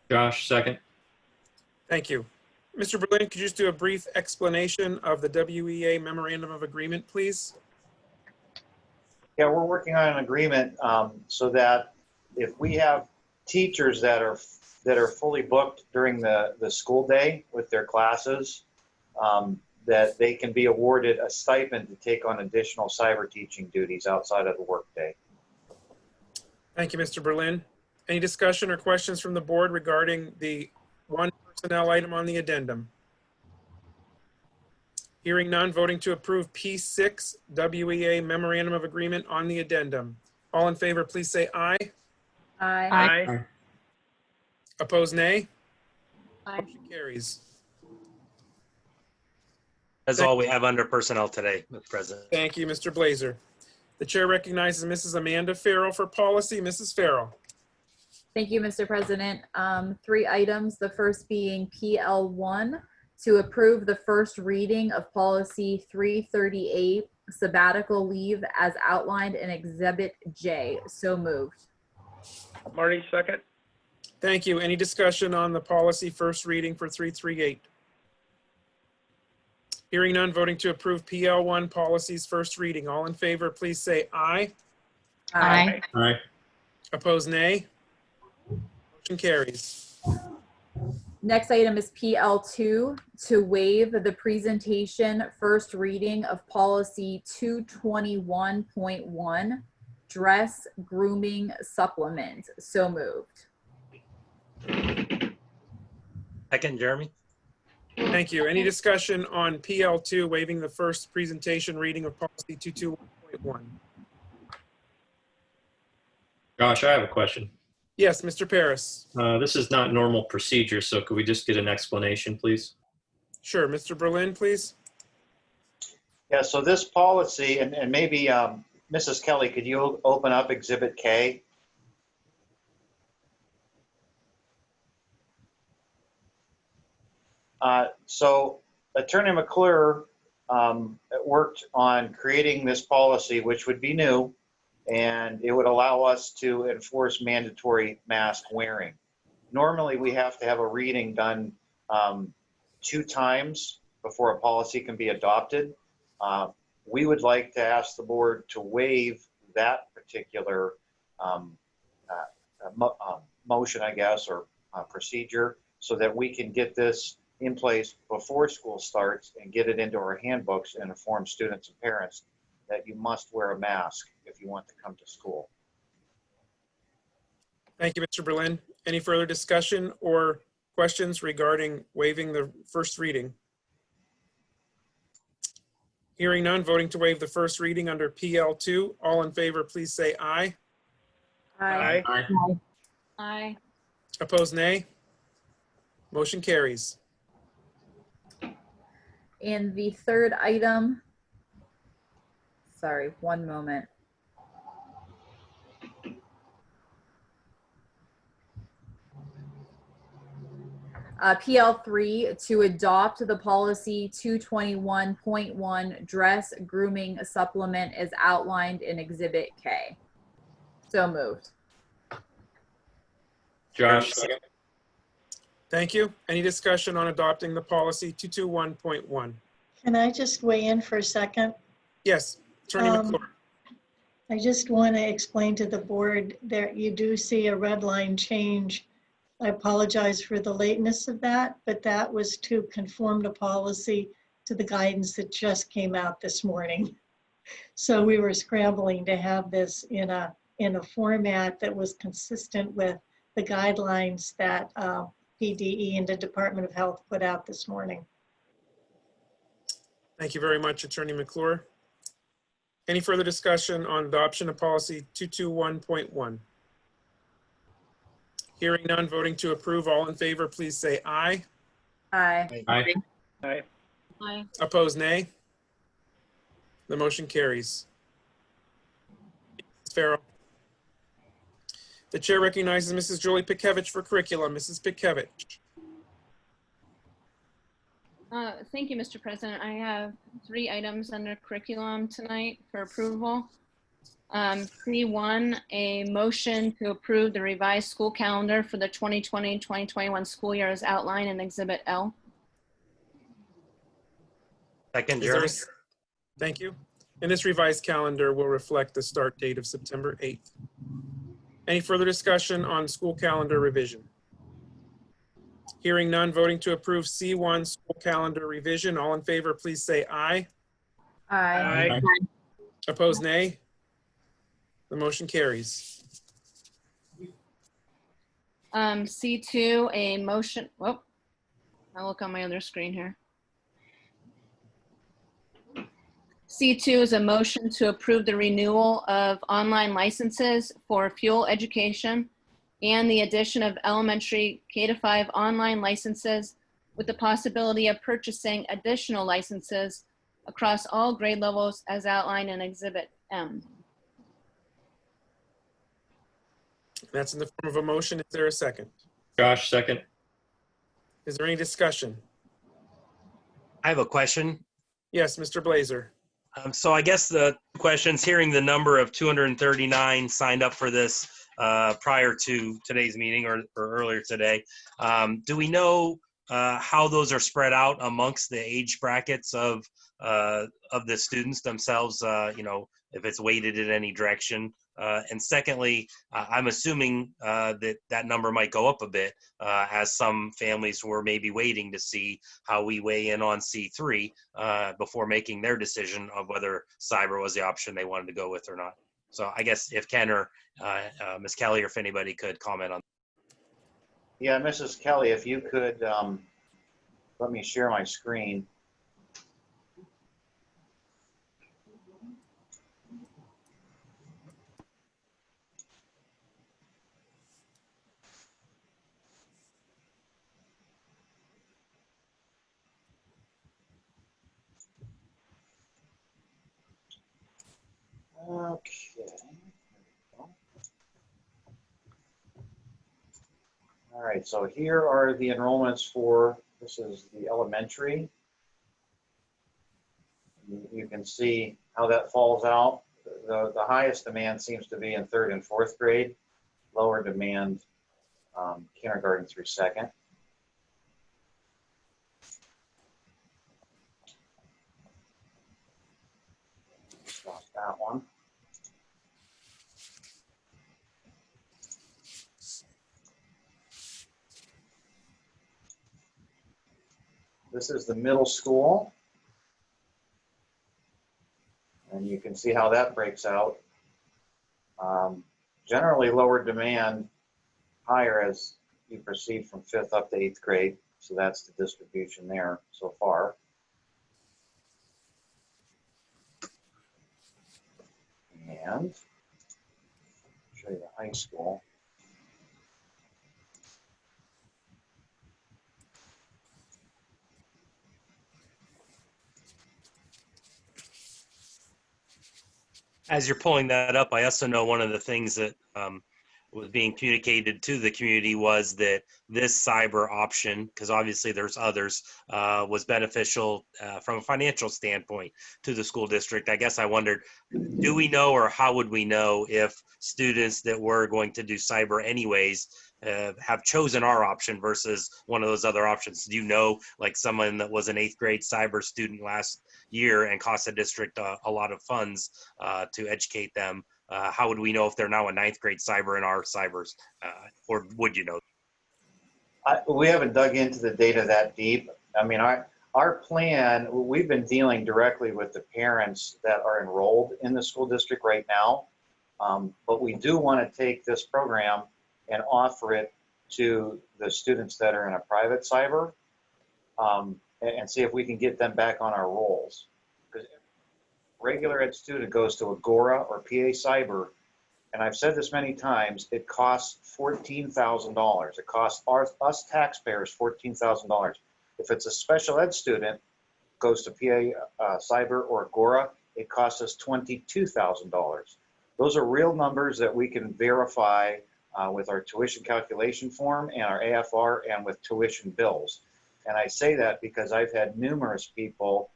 Josh, second. Thank you. Mr. Berlin, could you just do a brief explanation of the WEA memorandum of agreement, please? Yeah, we're working on an agreement so that if we have teachers that are fully booked during the school day with their classes, that they can be awarded a stipend to take on additional cyber teaching duties outside of the workday. Thank you, Mr. Berlin. Any discussion or questions from the board regarding the one personnel item on the addendum? Hearing none, voting to approve P6 WEA memorandum of agreement on the addendum. All in favor, please say aye. Aye. Opposed, nay. Aye. Motion carries. That's all we have under personnel today, Mr. President. Thank you, Mr. Blazer. The chair recognizes Mrs. Amanda Farrell for policy. Mrs. Farrell. Thank you, Mr. President. 3 items, the first being PL1, to approve the first reading of policy 338, sabbatical leave as outlined in Exhibit J. So moved. Marty, second. Thank you. Any discussion on the policy first reading for 338? Hearing none, voting to approve PL1 policies first reading. All in favor, please say aye. Aye. Aye. Opposed, nay. Motion carries. Next item is PL2, to waive the presentation first reading of policy 221.1, dress grooming supplement. So moved. Second, Jeremy. Thank you. Any discussion on PL2, waiving the first presentation reading of policy 221.1? Josh, I have a question. Yes, Mr. Paris. This is not normal procedure, so could we just get an explanation, please? Sure. Mr. Berlin, please. Yeah, so this policy, and maybe Mrs. Kelly, could you open up Exhibit K? So Attorney McClure worked on creating this policy, which would be new, and it would allow us to enforce mandatory mask wearing. Normally, we have to have a reading done 2 times before a policy can be adopted. We would like to ask the board to waive that particular motion, I guess, or procedure so that we can get this in place before school starts and get it into our handbooks and inform students and parents that you must wear a mask if you want to come to school. Thank you, Mr. Berlin. Any further discussion or questions regarding waiving the first reading? Hearing none, voting to waive the first reading under PL2. All in favor, please say aye. Aye. Aye. Opposed, nay. Motion carries. And the third item, sorry, one moment. PL3, to adopt the policy 221.1 dress grooming supplement as outlined in Exhibit K. So moved. Josh. Thank you. Any discussion on adopting the policy 221.1? Can I just weigh in for a second? Yes, Attorney McClure. I just want to explain to the board that you do see a red line change. I apologize for the lateness of that, but that was to conform the policy to the guidance that just came out this morning. So we were scrambling to have this in a format that was consistent with the guidelines that PDE and the Department of Health put out this morning. Thank you very much, Attorney McClure. Any further discussion on adoption of policy 221.1? Hearing none, voting to approve. All in favor, please say aye. Aye. Aye. Aye. Aye. Opposed, nay. The motion carries. Ms. Farrell. The chair recognizes Mrs. Julie Pikevich for curriculum. Mrs. Pikevich. Thank you, Mr. President. I have 3 items under curriculum tonight for approval. P1, a motion to approve the revised school calendar for the 2020-2021 school year as outlined in Exhibit L. Second, Is there Jeremy. Thank you. And this revised calendar will reflect the start date of September 8th. Any further discussion on school calendar revision? Hearing none, voting to approve C1 school calendar revision. All in favor, please say aye. Aye. Opposed, nay. The motion carries. C2, a motion, oh, I'll look on my other screen here. C2 is a motion to approve the renewal of online licenses for Fuel Education and the addition of elementary K-5 online licenses with the possibility of purchasing additional licenses across all grade levels as outlined in Exhibit M. That's in the form of a motion. Is there a second? Josh, second. Is there any discussion? I have a question. Yes, Mr. Blazer. So I guess the question's hearing the number of 239 signed up for this prior to today's meeting or earlier today. Do we know how those are spread out amongst the age brackets of the students themselves? You know, if it's weighted in any direction. And secondly, I'm assuming that number might go up a bit as some families were maybe waiting to see how we weigh in on C3 before making their decision of whether cyber was the option they wanted to go with or not. So I guess if Ken or Ms. Kelly or if anybody could comment on. Yeah, Mrs. Kelly, if you could let me share my screen. Okay. All right, so here are the enrollments for, this is the elementary. You can see how that falls out. The highest demand seems to be in 3rd and 4th grade, lower demand kindergarten through 2nd. Lost that one. This is the middle school. And you can see how that breaks out. Generally lower demand, higher as you proceed from 5th up to 8th grade. So that's the distribution there so far. And show you the high school. As you're pulling that up, I also know one of the things that was being communicated to the community was that this cyber option, because obviously there's others, was beneficial from a financial standpoint to the school district. I guess I wondered, do we know, or how would we know if students that were going to do cyber anyways have chosen our option versus one of those other options? Do you know, like someone that was an 8th grade cyber student last year and cost the district a lot of funds to educate them? How would we know if they're now a 9th grade cyber in our cybers, or would you know? We haven't dug into the data that deep. I mean, our plan, we've been dealing directly with the parents that are enrolled in the school district right now. But we do want to take this program and offer it to the students that are in a private cyber, and see if we can get them back on our rolls. Because regular ed student goes to Agora or PA Cyber, and I've said this many times, it costs $14,000. It costs us taxpayers $14,000. If it's a special ed student, goes to PA Cyber or Agora, it costs us $22,000. Those are real numbers that we can verify with our tuition calculation form and our AFR and with tuition bills. And I say that because I've had numerous people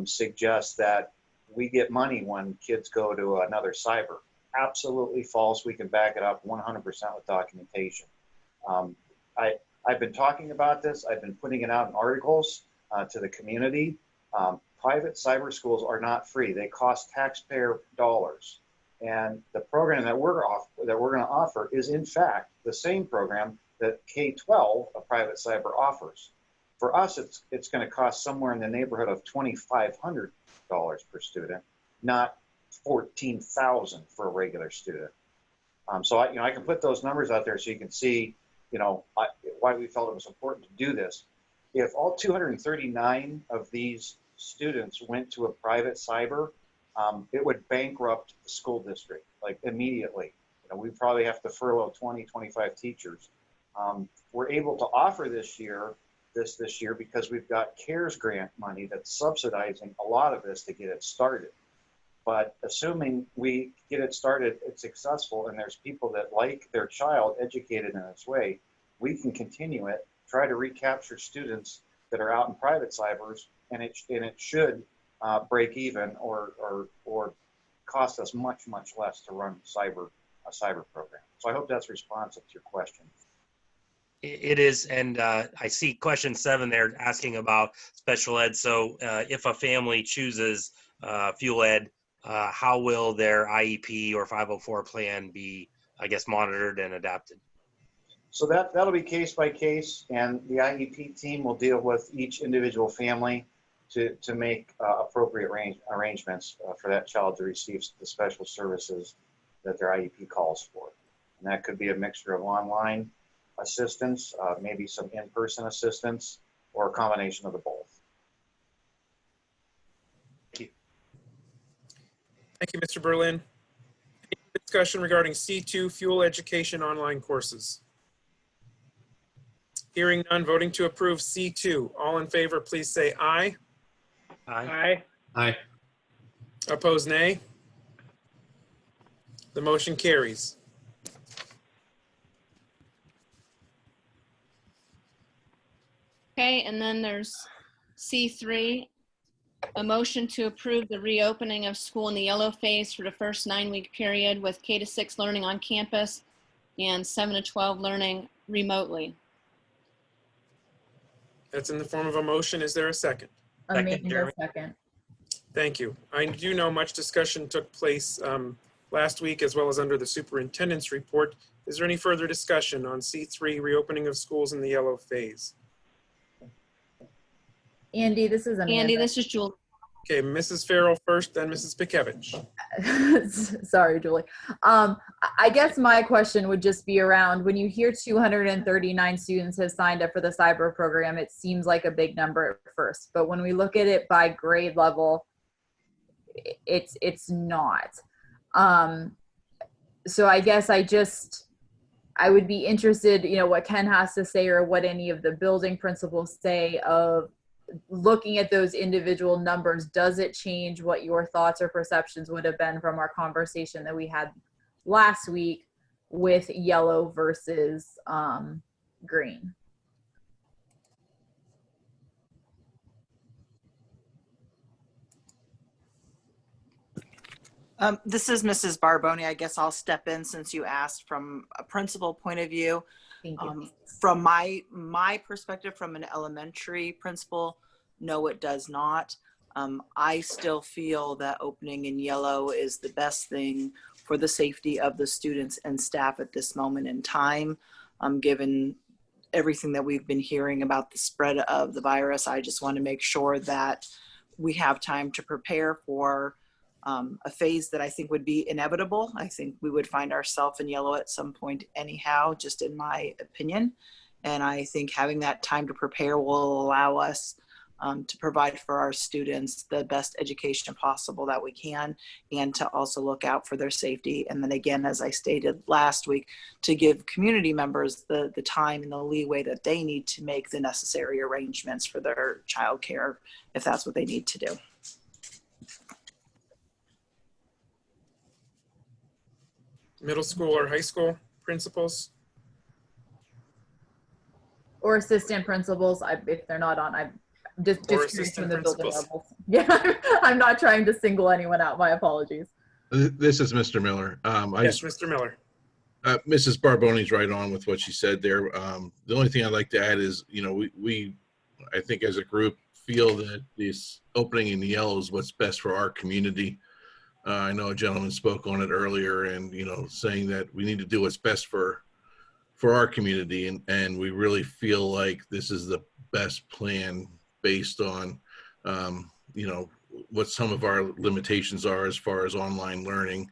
suggest that we get money when kids go to another cyber. Absolutely false. We can back it up 100% with documentation. I've been talking about this. I've been putting it out in articles to the community. Private cyber schools are not free. They cost taxpayer dollars. And the program that we're going to offer is, in fact, the same program that K-12, a private cyber, offers. For us, it's going to cost somewhere in the neighborhood of $2,500 per student, not $14,000 for a regular student. So I can put those numbers out there so you can see, why we felt it was important to do this. If all 239 of these students went to a private cyber, it would bankrupt the school district, like immediately. We probably have to furlough 20, 25 teachers. We're able to offer this year because we've got CARES grant money that's subsidizing a lot of this to get it started. But assuming we get it started, it's successful, and there's people that like their child educated in this way, we can continue it, try to recapture students that are out in private cybers, and it should break even or cost us much less to run a cyber program. So I hope that's responsive to your question. It is, and I see question 7 there asking about special ed. So if a family chooses fuel ed, how will their IEP or 504 plan be, I guess, monitored and adapted? So that'll be case by case, and the IEP team will deal with each individual family to make appropriate arrangements for that child to receive the special services that their IEP calls for. And that could be a mixture of online assistance, maybe some in-person assistance, or a combination of the both. Thank you. Thank you, Mr. Berlin. Any discussion regarding C2 fuel education online courses? Hearing none, voting to approve C2. All in favor, please say aye. Aye. Aye. Opposed, nay. The motion carries. Okay, and then there's C3, a motion to approve the reopening of school in the yellow phase for the first 9-week period with K-6 learning on campus and 7 to 12 learning remotely. That's in the form of a motion. Is there a second? Amanda, second. Thank you. I do know much discussion took place last week as well as under the superintendent's report. Is there any further discussion on C3 reopening of schools in the yellow phase? Andy, this is Amanda. Andy, this is Julie. Okay, Mrs. Farrell first, then Mrs. Pikevich. Sorry, Julie. I guess my question would just be around when you hear 239 students have signed up for the cyber program, it seems like a big number at first, but when we look at it by grade level, it's not. So I guess I would be interested, what Ken has to say or what any of the building principals say of looking at those individual numbers. Does it change what your thoughts or perceptions would have been from our conversation that we had last week with yellow versus green? This is Mrs. Barboni. I guess I'll step in since you asked from a principal point of view. Thank you. From my perspective, from an elementary principal, no, it does not. I still feel that opening in yellow is the best thing for the safety of the students and staff at this moment in time. Given everything that we've been hearing about the spread of the virus, I just want to make sure that we have time to prepare for a phase that I think would be inevitable. I think we would find ourselves in yellow at some point anyhow, just in my opinion. And I think having that time to prepare will allow us to provide for our students the best education possible that we can, and to also look out for their safety. And then again, as I stated last week, to give community members the time and the leeway that they need to make the necessary arrangements for their childcare if that's what they need to do. Middle school or high school principals? Or assistant principals, if they're not on, I'm just Or curious assistant from the building principals. levels. Yeah, I'm not trying to single anyone out. My apologies. This is Mr. Miller. Yes, Mr. Miller. Mrs. Barboni's right on with what she said there. The only thing I'd like to add is, we I think as a group feel that this opening in yellow is what's best for our community. I know a gentleman spoke on it earlier and, saying that we need to do what's best for our community. And we really feel like this is the best plan based on, what some of our limitations are as far as online learning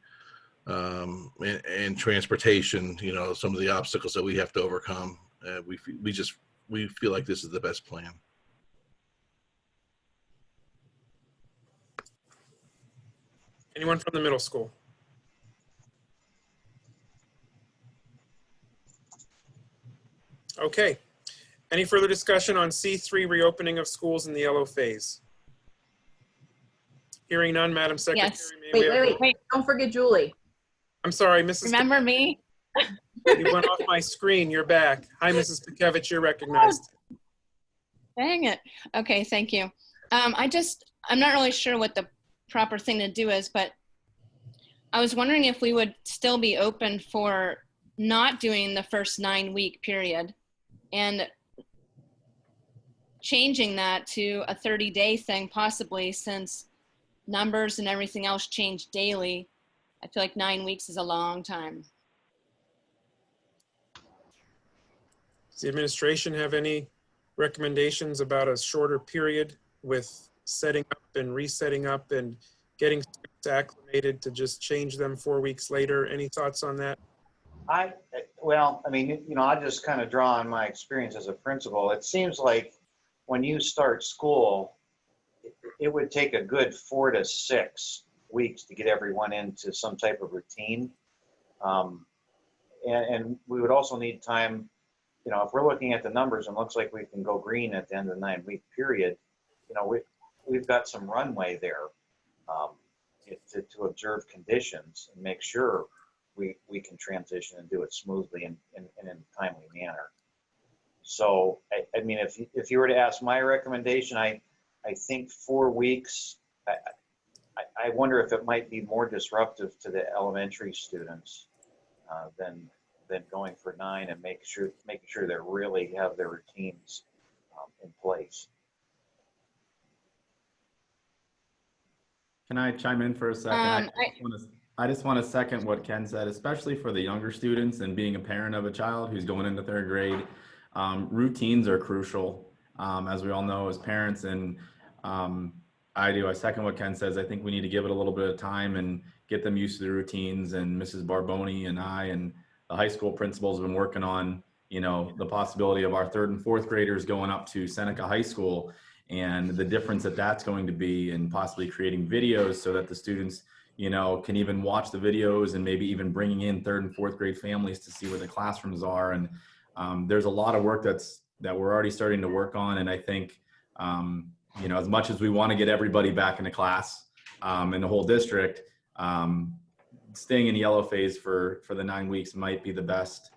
and transportation, some of the obstacles that we have to overcome. We feel like this is the best plan. Anyone from the middle school? Okay. Any further discussion on C3 reopening of schools in the yellow phase? Hearing none, Madam Secretary. Yes. may we have- Wait. Don't forget Julie. I'm sorry, Mrs. Remember me? You went off my screen. You're back. Hi, Mrs. Pikevich. You're recognized. Dang it. Okay, thank you. I'm not really sure what the proper thing to do is, but I was wondering if we would still be open for not doing the first 9-week period and changing that to a 30-day thing possibly, since numbers and everything else change daily. I feel like 9 weeks is a long time. Does the administration have any recommendations about a shorter period with setting up and resetting up and getting students acclimated to just change them 4 weeks later? Any thoughts on that? I'll just kind of draw on my experience as a principal. It seems like when you start school, it would take a good 4 to 6 weeks to get everyone into some type of routine. And we would also need time, if we're looking at the numbers and looks like we can go green at the end of the 9-week period, we've got some runway there to observe conditions and make sure we can transition and do it smoothly and in a timely manner. So, if you were to ask my recommendation, I think 4 weeks, I wonder if it might be more disruptive to the elementary students than going for 9 and making sure they really have their routines in place. Can I chime in for a second? I just want to second what Ken said, especially for the younger students and being a parent of a child who's going into 3rd grade. Routines are crucial. as we all know as parents. And I second what Ken says. I think we need to give it a little bit of time and get them used to the routines. And Mrs. Barboni and I and the high school principals have been working on, the possibility of our 3rd and 4th graders going up to Seneca High School and the difference that that's going to be, and possibly creating videos so that the students, can even watch the videos, and maybe even bringing in 3rd and 4th grade families to see where the classrooms are. And there's a lot of work that we're already starting to work on. And I think, as much as we want to get everybody back into class in the whole district, staying in yellow phase for the 9 weeks might be the best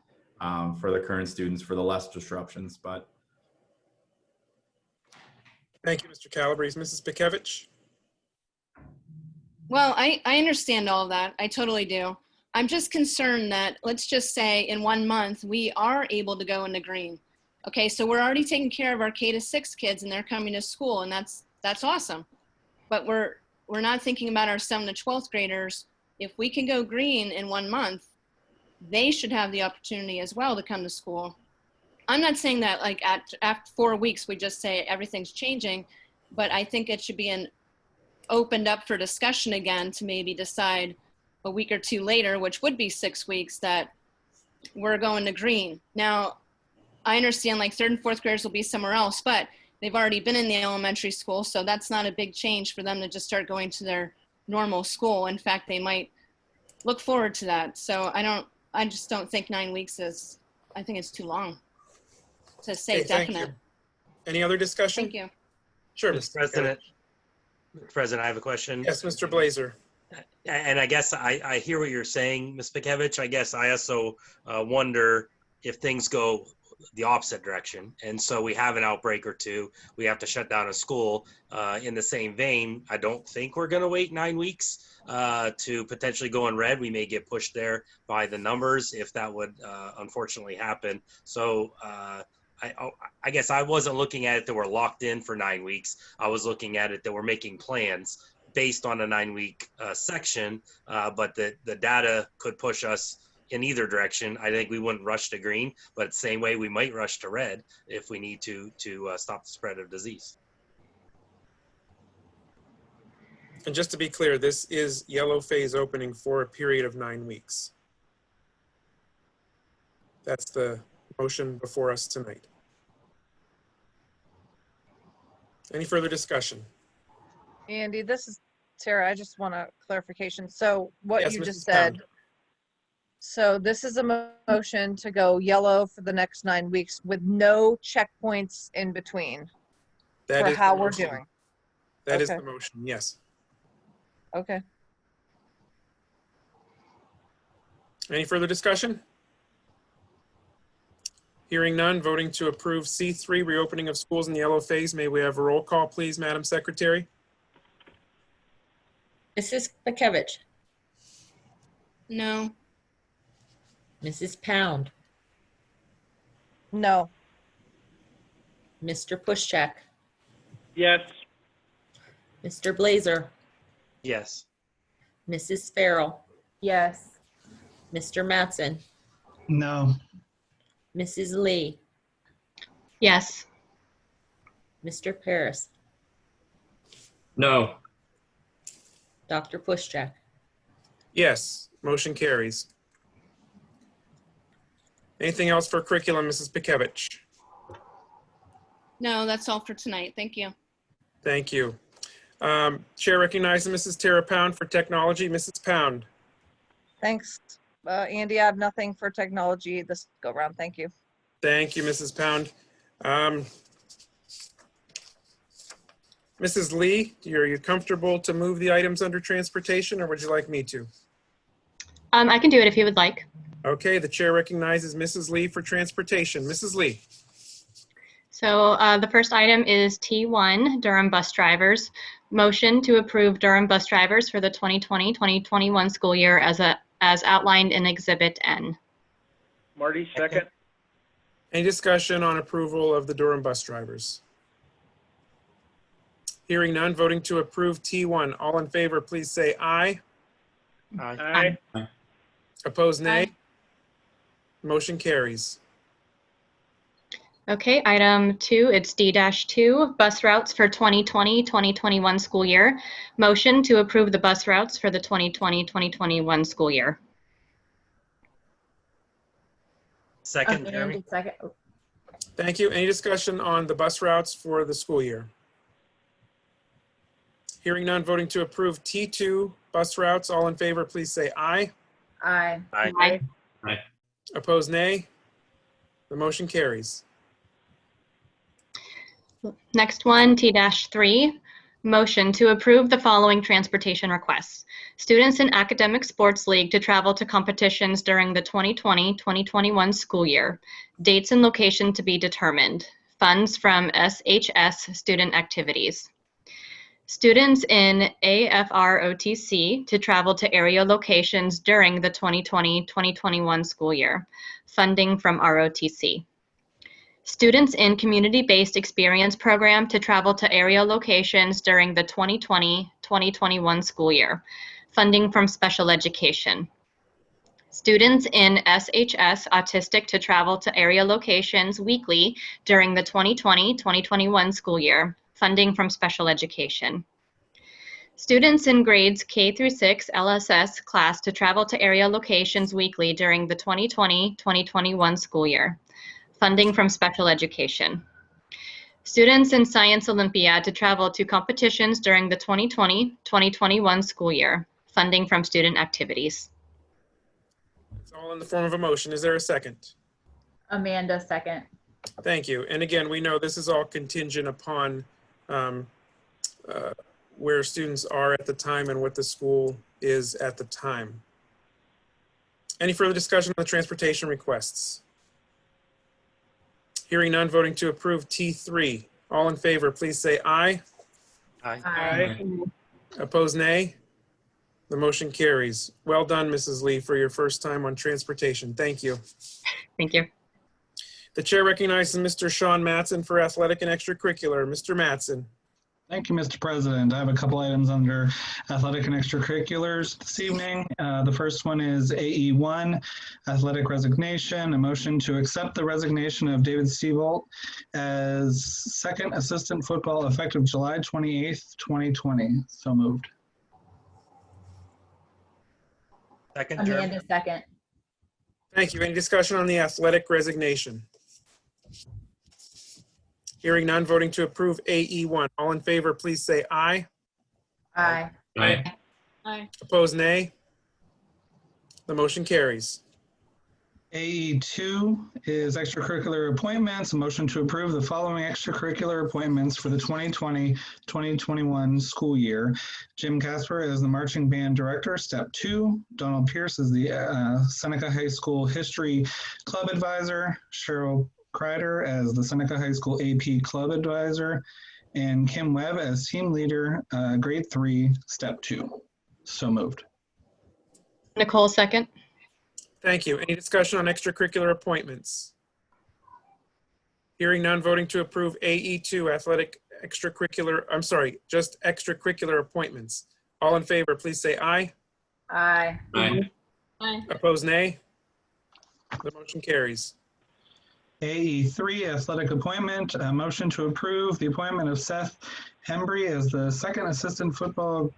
for the current students, for the less disruptions. But Thank you, Mr. Calabrese. Mrs. Pikevich? Well, I understand all of that. I totally do. I'm just concerned that, let's just say in 1 month, we are able to go into green. Okay, so we're already taking care of our K-6 kids and they're coming to school, and that's awesome. But we're not thinking about our 7th to 12th graders. If we can go green in 1 month, they should have the opportunity as well to come to school. I'm not saying that like after 4 weeks, we just say everything's changing, but I think it should be opened up for discussion again to maybe decide a week or 2 later, which would be 6 weeks, that we're going to green. Now, I understand like 3rd and 4th graders will be somewhere else, but they've already been in the elementary school, so that's not a big change for them to just start going to their normal school. In fact, they might look forward to that. So I just don't think 9 weeks I think it's too long to say Okay, thank definite. you. Any other discussion? Thank you. Sure, Mr. President. Mr. President, I have a question. Yes, Mr. Blazer. And I guess I hear what you're saying, Ms. Pikevich. I guess I also wonder if things go the opposite direction, and so we have an outbreak or two, we have to shut down a school. In the same vein, I don't think we're going to wait 9 weeks to potentially go in red. We may get pushed there by the numbers if that would unfortunately happen. So I guess I wasn't looking at it that we're locked in for 9 weeks. I was looking at it that we're making plans based on a 9-week section, but the data could push us in either direction. I think we wouldn't rush to green, but the same way we might rush to red if we need to stop the spread of disease. And just to be clear, this is yellow phase opening for a period of 9 weeks. That's the motion before us tonight. Any further discussion? Andy, this is Tara. I just want a clarification. So what Yes, you Mrs. just said, Pound. so this is a motion to go yellow for the next 9 weeks with no checkpoints in between That for is the how we're motion. doing. That is Okay. the motion, yes. Okay. Any further discussion? Hearing none, voting to approve C3, reopening of schools in yellow phase. May we have a roll call, please, Madam Secretary? Mrs. Pikevich? No. Mrs. Pound? No. Mr. Pushcheck? Yes. Mr. Blazer? Yes. Mrs. Farrell? Yes. Mr. Mattson? No. Mrs. Lee? Yes. Mr. Paris? No. Dr. Pushcheck? Yes, motion carries. Anything else for curriculum, Mrs. Pikevich? No, that's all for tonight. Thank you. Thank you. Chair recognizes Mrs. Tara Pound for technology. Mrs. Pound? Thanks. Andy, I have nothing for technology this go round. Thank you. Thank you, Mrs. Pound. Mrs. Lee, are you comfortable to move the items under transportation, or would you like me to? I can do it if you would like. Okay, the chair recognizes Mrs. Lee for transportation. Mrs. Lee? So the first item is T1, Durham bus drivers. Motion to approve Durham bus drivers for the 2020-2021 school year as outlined in Exhibit N. Marty, second. Any discussion on approval of the Durham bus drivers? Hearing none, voting to approve T1. All in favor, please say aye. Aye. Opposed, nay. Aye. Motion carries. Okay, item 2, it's D-2, bus routes for 2020-2021 school year. Motion to approve the bus routes for the 2020-2021 school year. Second, Jeremy. Amanda, second. Oh, Thank you. Any discussion on the bus routes for the school year? Hearing none, voting to approve T2 bus routes. All in favor, please say aye. Aye. Aye. Aye. Opposed, nay. The motion carries. Next one, T-3, motion to approve the following transportation requests. Students in Academic Sports League to travel to competitions during the 2020-2021 school year. Dates and location to be determined. Funds from SHS student activities. Students in AFROTC to travel to area locations during the 2020-2021 school year. Funding from ROTC. Students in Community-Based Experience Program to travel to area locations during the 2020-2021 school year. Funding from Special Education. Students in SHS Autistic to travel to area locations weekly during the 2020-2021 school year. Funding from Special Education. Students in grades K through 6 LSS class to travel to area locations weekly during the 2020-2021 school year. Funding from Special Education. Students in Science Olympiad to travel to competitions during the 2020-2021 school year. Funding from Student Activities. It's all in the form of a motion. Is there a second? Amanda, second. Thank you. And again, we know this is all contingent upon where students are at the time and what the school is at the time. Any further discussion on the transportation requests? Hearing none, voting to approve T3. All in favor, please say aye. Aye. Aye. Opposed, nay. The motion carries. Well done, Mrs. Lee, for your first time on transportation. Thank you. Thank you. The chair recognizes Mr. Sean Matson for athletic and extracurricular. Mr. Matson. Thank you, Mr. President. I have a couple items under athletic and extracurriculars this evening. The first one is AE1, athletic resignation, a motion to accept the resignation of David Seabolt as second assistant football effective July 28th, 2020. So moved. Second, Jeremy. Amanda, second. Thank you. Any discussion on the athletic resignation? Hearing none, voting to approve AE1. All in favor, please say aye. Aye. Aye. Aye. Opposed, nay. The motion carries. AE2 is extracurricular appointments. A motion to approve the following extracurricular appointments for the 2020-2021 school year. Jim Casper as the marching band director, step 2. Donald Pierce is the Seneca High School history club advisor. Cheryl Kreider as the Seneca High School AP club advisor. And Kim Webb as team leader, grade 3, step 2. So moved. Nicole, second. Thank you. Any discussion on extracurricular appointments? Hearing none, voting to approve AE2, athletic extracurricular, I'm sorry, just extracurricular appointments. All in favor, please say aye. Aye. Aye. Aye. Opposed, nay. The motion carries. AE3, athletic appointment, a motion to approve the appointment of Seth Hembry as the second assistant football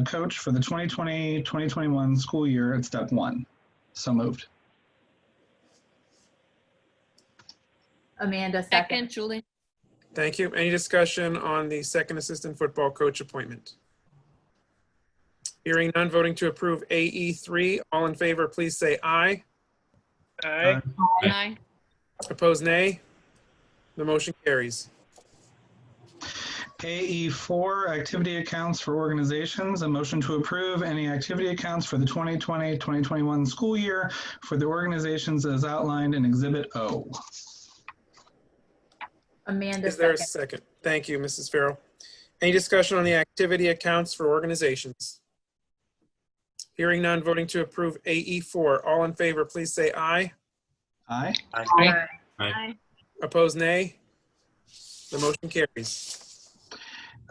coach for the 2020-2021 school year at step 1. So moved. Amanda, Second, second. Julie. Thank you. Any discussion on the second assistant football coach appointment? Hearing none, voting to approve AE3. All in favor, please say aye. Aye. Aye. Opposed, nay. The motion carries. AE4, activity accounts for organizations, a motion to approve any activity accounts for the 2020-2021 school year for the organizations as outlined in Exhibit O. Amanda, Is there a second. second? Thank you, Mrs. Farrell. Any discussion on the activity accounts for organizations? Hearing none, voting to approve AE4. All in favor, please say aye. Aye. Aye. Aye. Opposed, nay. The motion carries.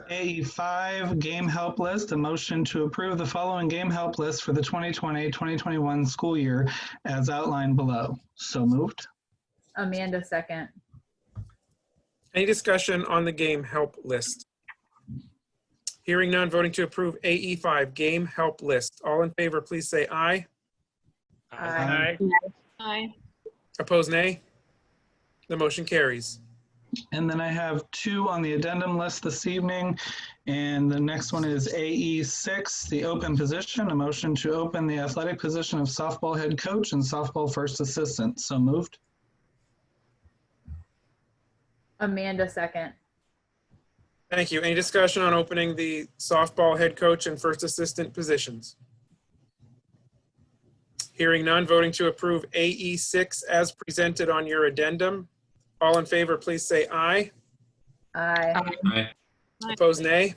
AE5, game help list, a motion to approve the following game help list for the 2020-2021 school year as outlined below. So moved. Amanda, second. Any discussion on the game help list? Hearing none, voting to approve AE5 game help list. All in favor, please say aye. Aye. Aye. Opposed, nay. The motion carries. And then I have 2 on the addendum list this evening. And the next one is AE6, the open position, a motion to open the athletic position of softball head coach and softball first assistant. So moved. Amanda, second. Thank you. Any discussion on opening the softball head coach and first assistant positions? Hearing none, voting to approve AE6 as presented on your addendum. All in favor, please say aye. Aye. Aye. Opposed, nay.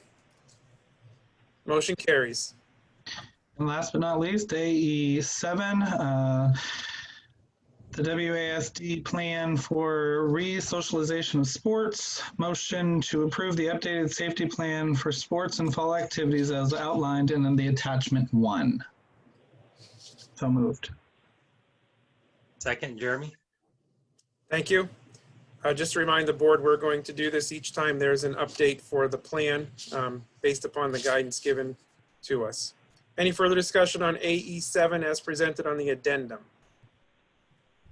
Motion carries. And last but not least, AE7, the WASD plan for re-socialization of sports. Motion to approve the updated safety plan for sports and fall activities as outlined in the attachment 1. So moved. Second, Jeremy. Thank you. Just to remind the board, we're going to do this each time there's an update for the plan based upon the guidance given to us. Any further discussion on AE7 as presented on the addendum?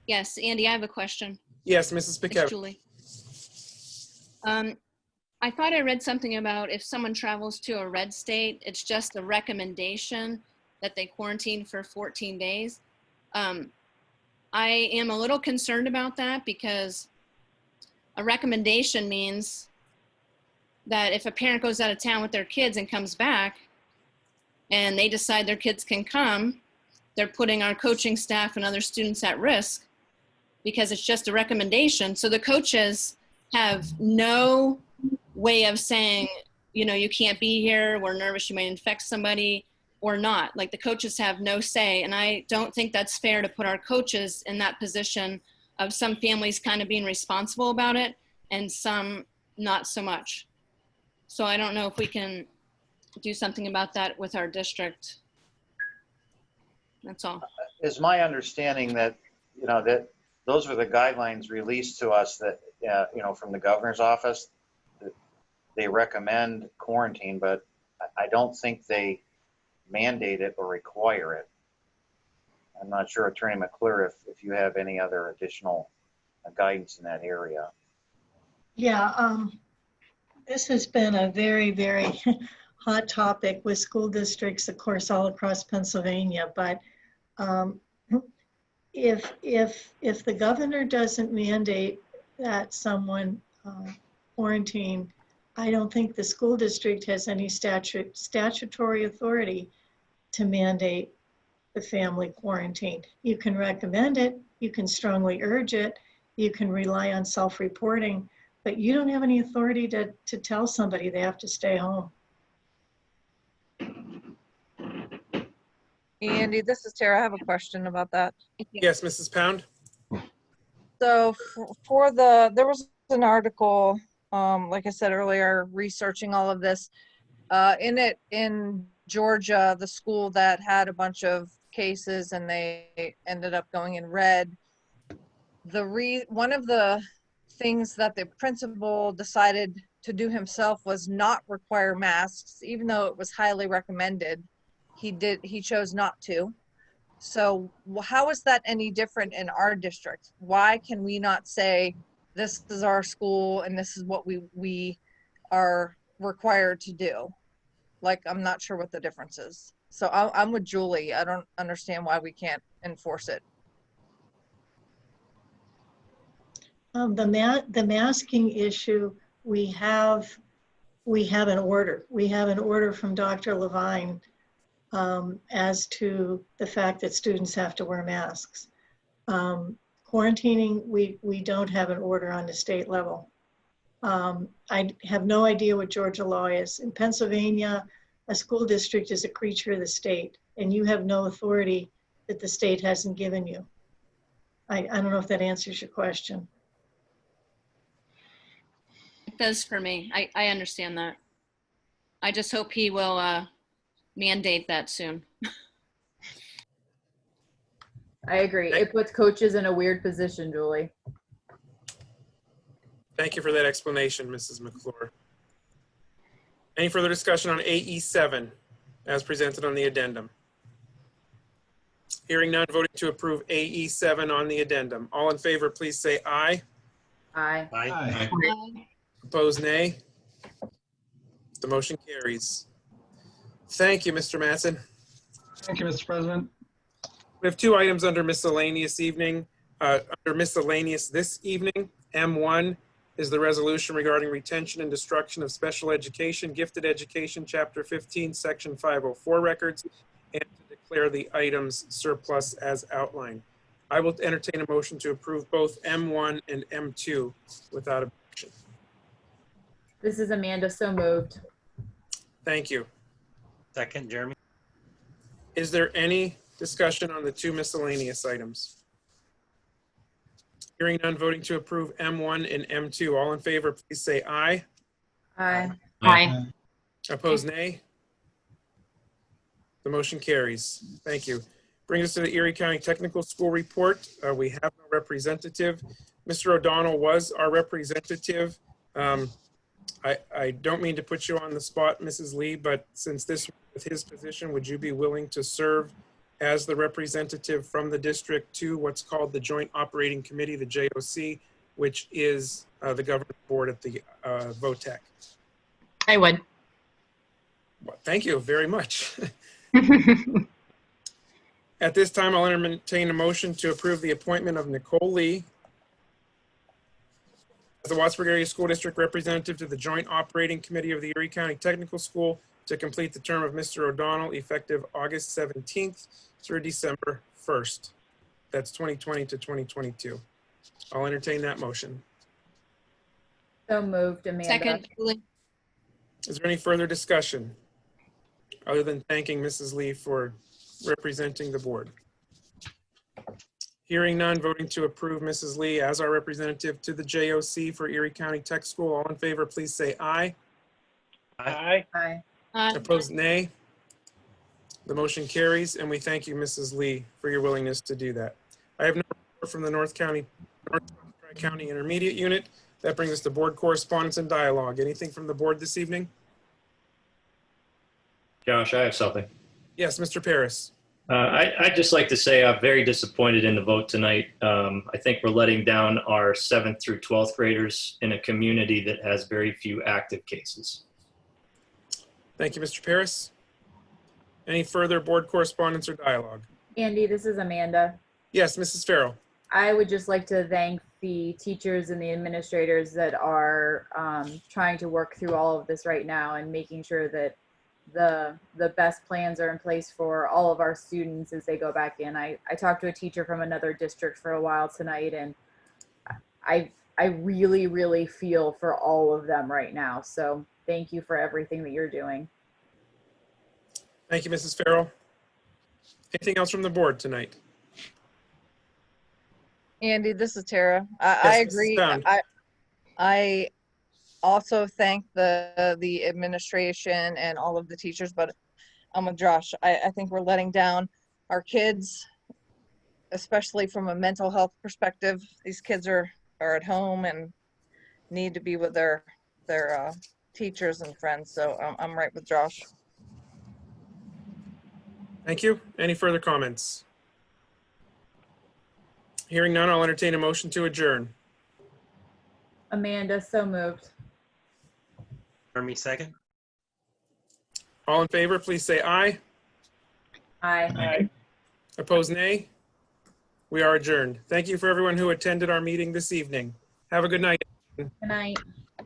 Yes, Andy, I have a question. Yes, Mrs. It's Piquet. Julie. I thought I read something about if someone travels to a red state, it's just a recommendation that they quarantine for 14 days. I am a little concerned about that because a recommendation means that if a parent goes out of town with their kids and comes back and they decide their kids can come, they're putting our coaching staff and other students at risk because it's just a recommendation. So the coaches have no way of saying, you know, you can't be here, we're nervous you might infect somebody or not. Like the coaches have no say. And I don't think that's fair to put our coaches in that position of some families kind of being responsible about it and some not so much. So I don't know if we can do something about that with our district. That's all. It's my understanding that, you know, that those were the guidelines released to us that, you know, from the governor's office. That they recommend quarantine, but I don't think they mandate it or require it. I'm not sure, Attorney McClure, if you have any other additional guidance in that area. Yeah, this has been a very, very hot topic with school districts, of course, all across Pennsylvania. But if the governor doesn't mandate that someone quarantine, I don't think the school district has any statutory authority to mandate the family quarantine. You can recommend it, you can strongly urge it, you can rely on self-reporting, but you don't have any authority to tell somebody they have to stay home. Andy, this is Tara. I have a question about that. Yes, Mrs. Pound. So there was an article, like I said earlier, researching all of this. In Georgia, the school that had a bunch of cases and they ended up going in red. One of the things that the principal decided to do himself was not require masks, even though it was highly recommended. He chose not to. So how is that any different in our district? Why can we not say this is our school and this is what we are required to do? Like, I'm not sure what the difference is. So I'm with Julie. I don't understand why we can't enforce it. The masking issue, we have an order. We have an order from Dr. Levine as to the fact that students have to wear masks. Quarantining, we don't have an order on the state level. I have no idea what Georgia law is. In Pennsylvania, a school district is a creature of the state, and you have no authority that the state hasn't given you. I don't know if that answers your question. It does for me. I understand that. I just hope he will mandate that soon. I agree. It puts coaches in a weird position, Julie. Thank you for that explanation, Mrs. McClure. Any further discussion on AE7 as presented on the addendum? Hearing none, voting to approve AE7 on the addendum. All in favor, please say aye. Aye. Aye. Opposed, nay. The motion carries. Thank you, Mr. Mattson. Thank you, Mr. President. We have 2 items under miscellaneous this evening. M1 is the resolution regarding retention and destruction of special education, gifted education, Chapter 15, Section 504 records, and to declare the items surplus as outlined. I will entertain a motion to approve both M1 and M2 without objection. This is Amanda, so moved. Thank you. Second, Jeremy. Is there any discussion on the 2 miscellaneous items? Hearing none, voting to approve M1 and M2. All in favor, please say aye. Aye. Aye. Opposed, nay. The motion carries. Thank you. Brings us to the Erie County Technical School report. We have no representative. Mr. O'Donnell was our representative. I don't mean to put you on the spot, Mrs. Lee, but since this is his position, would you be willing to serve as the representative from the district to what's called the Joint Operating Committee, the JOC, which is the governing board at the VOTEC? I would. Well, thank you very much. At this time, I'll entertain a motion to approve the appointment of Nicole Lee as the Wattsburg Area School District representative to the Joint Operating Committee of the Erie County Technical School to complete the term of Mr. O'Donnell effective August 17th through December 1st. That's 2020 to 2022. I'll entertain that motion. So moved, Amanda. Second, Julie. Is there any further discussion other than thanking Mrs. Lee for representing the board? Hearing none, voting to approve Mrs. Lee as our representative to the JOC for Erie County Tech School. All in favor, please say aye. Aye. Aye. Opposed, nay. The motion carries, and we thank you, Mrs. Lee, for your willingness to do that. I have no report from the North County Intermediate Unit. That brings us to board correspondence and dialogue. Anything from the board this evening? Josh, I have something. Yes, Mr. Paris. I'd just like to say I'm very disappointed in the vote tonight. I think we're letting down our 7th through 12th graders in a community that has very few active cases. Thank you, Mr. Paris. Any further board correspondence or dialogue? Andy, this is Amanda. Yes, Mrs. Farrell. I would just like to thank the teachers and the administrators that are trying to work through all of this right now and making sure that the best plans are in place for all of our students as they go back in. I talked to a teacher from another district for a while tonight, and I really, really feel for all of them right now. So thank you for everything that you're doing. Thank you, Mrs. Farrell. Anything else from the board tonight? Andy, this is Tara. Yes, I Mrs. agree. Pound. I also thank the administration and all of the teachers, but I'm with Josh. I think we're letting down our kids, especially from a mental health perspective. These kids are at home and need to be with their teachers and friends. So I'm right with Josh. Thank you. Any further comments? Hearing none, I'll entertain a motion to adjourn. Amanda, so moved. Jeremy, second. All in favor, please say aye. Aye. Aye. Opposed, nay. We are adjourned. Thank you for everyone who attended our meeting this evening. Have a good night. Good night.